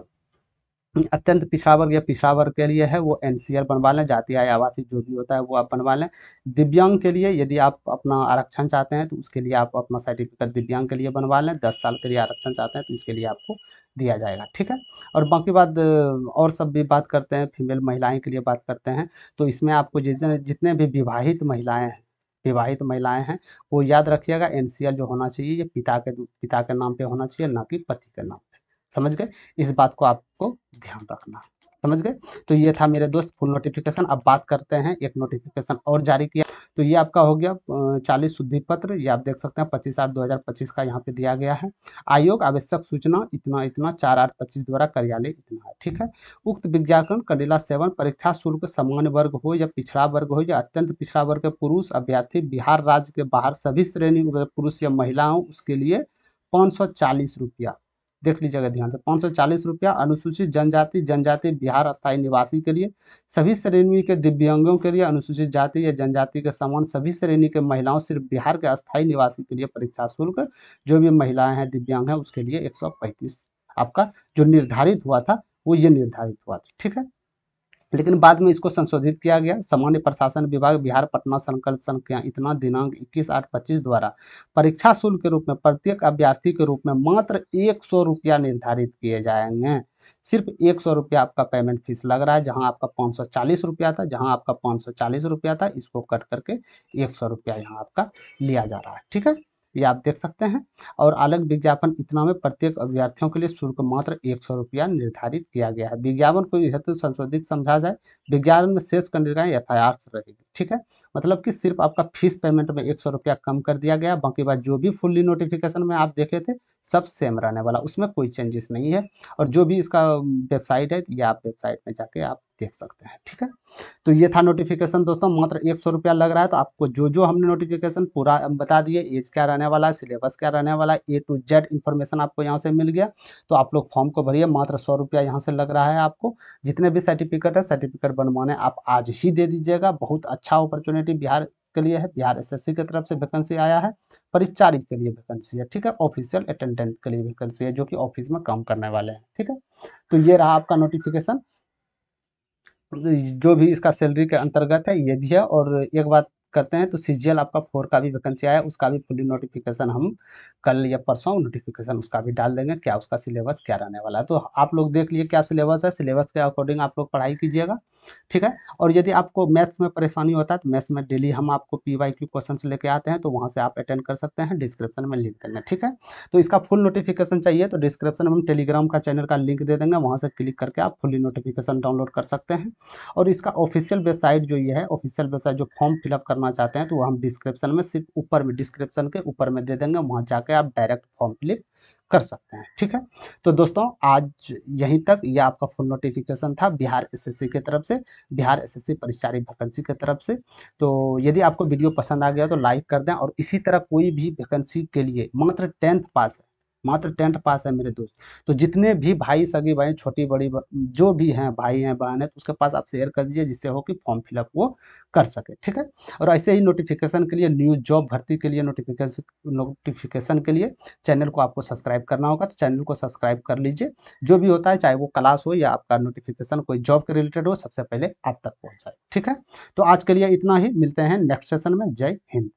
अत्यंत पिछड़ा वर्ग या पिछड़ा वर्ग के लिए है वो NCL बनवा लें, जाति आय आवासीय जो भी होता है वो आप बनवा लें। दिव्यांग के लिए यदि आप अपना आरक्षण चाहते हैं तो उसके लिए आप अपना सर्टिफिकेट दिव्यांग के लिए बनवा लें। 10 साल के लिए आरक्षण चाहते हैं तो इसके लिए आपको दिया जाएगा। ठीक है, और बाकी बात और सब भी बात करते हैं, फीमेल महिलाएं के लिए बात करते हैं, तो इसमें आपको जितने जितने भी विवाहित महिलाएं हैं वो याद रखिएगा, NCL जो होना चाहिए ये पिता के नाम पे होना चाहिए, ना कि पति के नाम पे। समझ गए, इस बात को आपको ध्यान रखना। समझ गए। तो ये था मेरे दोस्त फुल नोटिफिकेशन। अब बात करते हैं, एक नोटिफिकेशन और जारी किया, तो ये आपका हो गया 40 शुद्धि पत्र। ये आप देख सकते हैं 25/8/2025 का यहाँ पे दिया गया है। आयोग आवश्यक सूचना इतना इतना 4/8/25 द्वारा कार्यालय इतना है, ठीक है। उक्त विज्ञापन कंडिला 7 परीक्षा शुल्क सामान्य वर्ग हो या पिछड़ा वर्ग हो या अत्यंत पिछड़ा वर्ग के पुरुष अभ्यर्थी बिहार राज्य के बाहर सभी श्रेणी के पुरुष या महिलाओं उसके लिए 540 रुपया। देख लीजिएगा ध्यान से, 540 रुपया। अनुसूचित जनजाति जनजाति बिहार अस्थायी निवासी के लिए, सभी श्रेणी के दिव्यांगों के लिए, अनुसूचित जाति या जनजाति के समान सभी श्रेणी के महिलाओं सिर्फ बिहार के अस्थायी निवासी के लिए परीक्षा शुल्क, जो भी महिलाएं हैं दिव्यांग हैं उसके लिए 135 आपका जो निर्धारित हुआ था वो ये निर्धारित हुआ था, ठीक है। लेकिन बाद में इसको संशोधित किया गया। सामान्य प्रशासन विभाग बिहार पटना संकल्प संख्या इतना दिनांक 21/8/25 द्वारा परीक्षा शुल्क के रूप में प्रत्येक अभ्यर्थी के रूप में मात्र 100 रुपया निर्धारित किए जाएंगे। सिर्फ 100 रुपया आपका पेमेंट फीस लग रहा है। जहां आपका 540 रुपया था, जहां आपका 540 रुपया था, इसको कट करके 100 रुपया यहाँ आपका लिया जा रहा है, ठीक है। ये आप देख सकते हैं। और अलग विज्ञापन इतना में प्रत्येक अभ्यर्थियों के लिए शुल्क मात्र 100 रुपया निर्धारित किया गया है। विज्ञापन को हेतु संशोधित समझा जाए, विज्ञापन में शेष कंडिकाएं यथार्थ रहेगी, ठीक है। मतलब कि सिर्फ आपका फीस पेमेंट में 100 रुपया कम कर दिया गया, बाकी बात जो भी फुल्ली नोटिफिकेशन में आप देखे थे सब सेम रहने वाला, उसमें कोई चेंजेस नहीं है। और जो भी इसका वेबसाइट है ये आप वेबसाइट में जाके आप देख सकते हैं, ठीक है। तो ये था नोटिफिकेशन दोस्तों, मात्र 100 रुपया लग रहा है। तो आपको जो जो हमने नोटिफिकेशन पूरा बता दिए, एज क्या रहने वाला है, सिलेबस क्या रहने वाला है, A to Z इन्फॉर्मेशन आपको यहाँ से मिल गया। तो आप लोग फॉर्म को भरिए, मात्र 100 रुपया यहाँ से लग रहा है आपको। जितने भी सर्टिफिकेट है सर्टिफिकेट बनवाने आप आज ही दे दीजिएगा। बहुत अच्छा अपॉर्चुनिटी बिहार के लिए है। बिहार SSC की तरफ से वैकेंसी आया है, परिचारिक के लिए वैकेंसी है, ठीक है। ऑफिशियल अटेंडेंट के लिए वैकेंसी है जो कि ऑफिस में काम करने वाले हैं, ठीक है। तो ये रहा आपका नोटिफिकेशन, जो भी इसका सैलरी के अंतर्गत है ये भी है। और एक बात करते हैं तो CGL आपका 4 का भी वैकेंसी आया, उसका भी फुली नोटिफिकेशन हम कल या परसों नोटिफिकेशन उसका भी डाल देंगे, क्या उसका सिलेबस क्या रहने वाला है। तो आप लोग देख लिए क्या सिलेबस है, सिलेबस के अकॉर्डिंग आप लोग पढ़ाई कीजिएगा, ठीक है। और यदि आपको मैथ्स में परेशानी होता है तो मैथ्स में डेली हम आपको PYQ क्वेश्चन लेके आते हैं, तो वहाँ से आप अटेंड कर सकते हैं, डिस्क्रिप्शन में लिंक देंगे, ठीक है। तो इसका फुल नोटिफिकेशन चाहिए तो डिस्क्रिप्शन में हम टेलीग्राम का चैनल का लिंक दे देंगे, वहाँ से क्लिक करके आप फुली नोटिफिकेशन डाउनलोड कर सकते हैं। और इसका ऑफिशियल वेबसाइट जो ये है, ऑफिशियल वेबसाइट जो फॉर्म फिलअप करना चाहते हैं तो वो हम डिस्क्रिप्शन में सिर्फ ऊपर में डिस्क्रिप्शन के ऊपर में दे देंगे, वहाँ जाके आप डायरेक्ट फॉर्म फिलअप कर सकते हैं, ठीक है। तो दोस्तों आज यहीं तक ये आपका फुल नोटिफिकेशन था बिहार SSC की तरफ से, बिहार SSC परिचारी वैकेंसी की तरफ से। तो यदि आपको वीडियो पसंद आ गया तो लाइक कर दें। और इसी तरह कोई भी वैकेंसी के लिए मात्र 10th पास है, मात्र 10th पास है मेरे दोस्त। तो जितने भी भाई सगी भाई छोटी बड़ी जो भी हैं भाई हैं बहन है तो उसके पास आप शेयर कर दीजिए, जिससे हो कि फॉर्म फिलअप वो कर सके, ठीक है। और ऐसे ही नोटिफिकेशन के लिए, न्यू जॉब भर्ती के लिए नोटिफिकेशन के लिए चैनल को आपको सब्सक्राइब करना होगा, तो चैनल को सब्सक्राइब कर लीजिए। जो भी होता है चाहे वो क्लास हो या आपका नोटिफिकेशन कोई जॉब के रिलेटेड हो, सबसे पहले आप तक पहुँच जाए, ठीक है। तो आज के लिए इतना ही, मिलते हैं नेक्स्ट सेशन में। जय हिंद।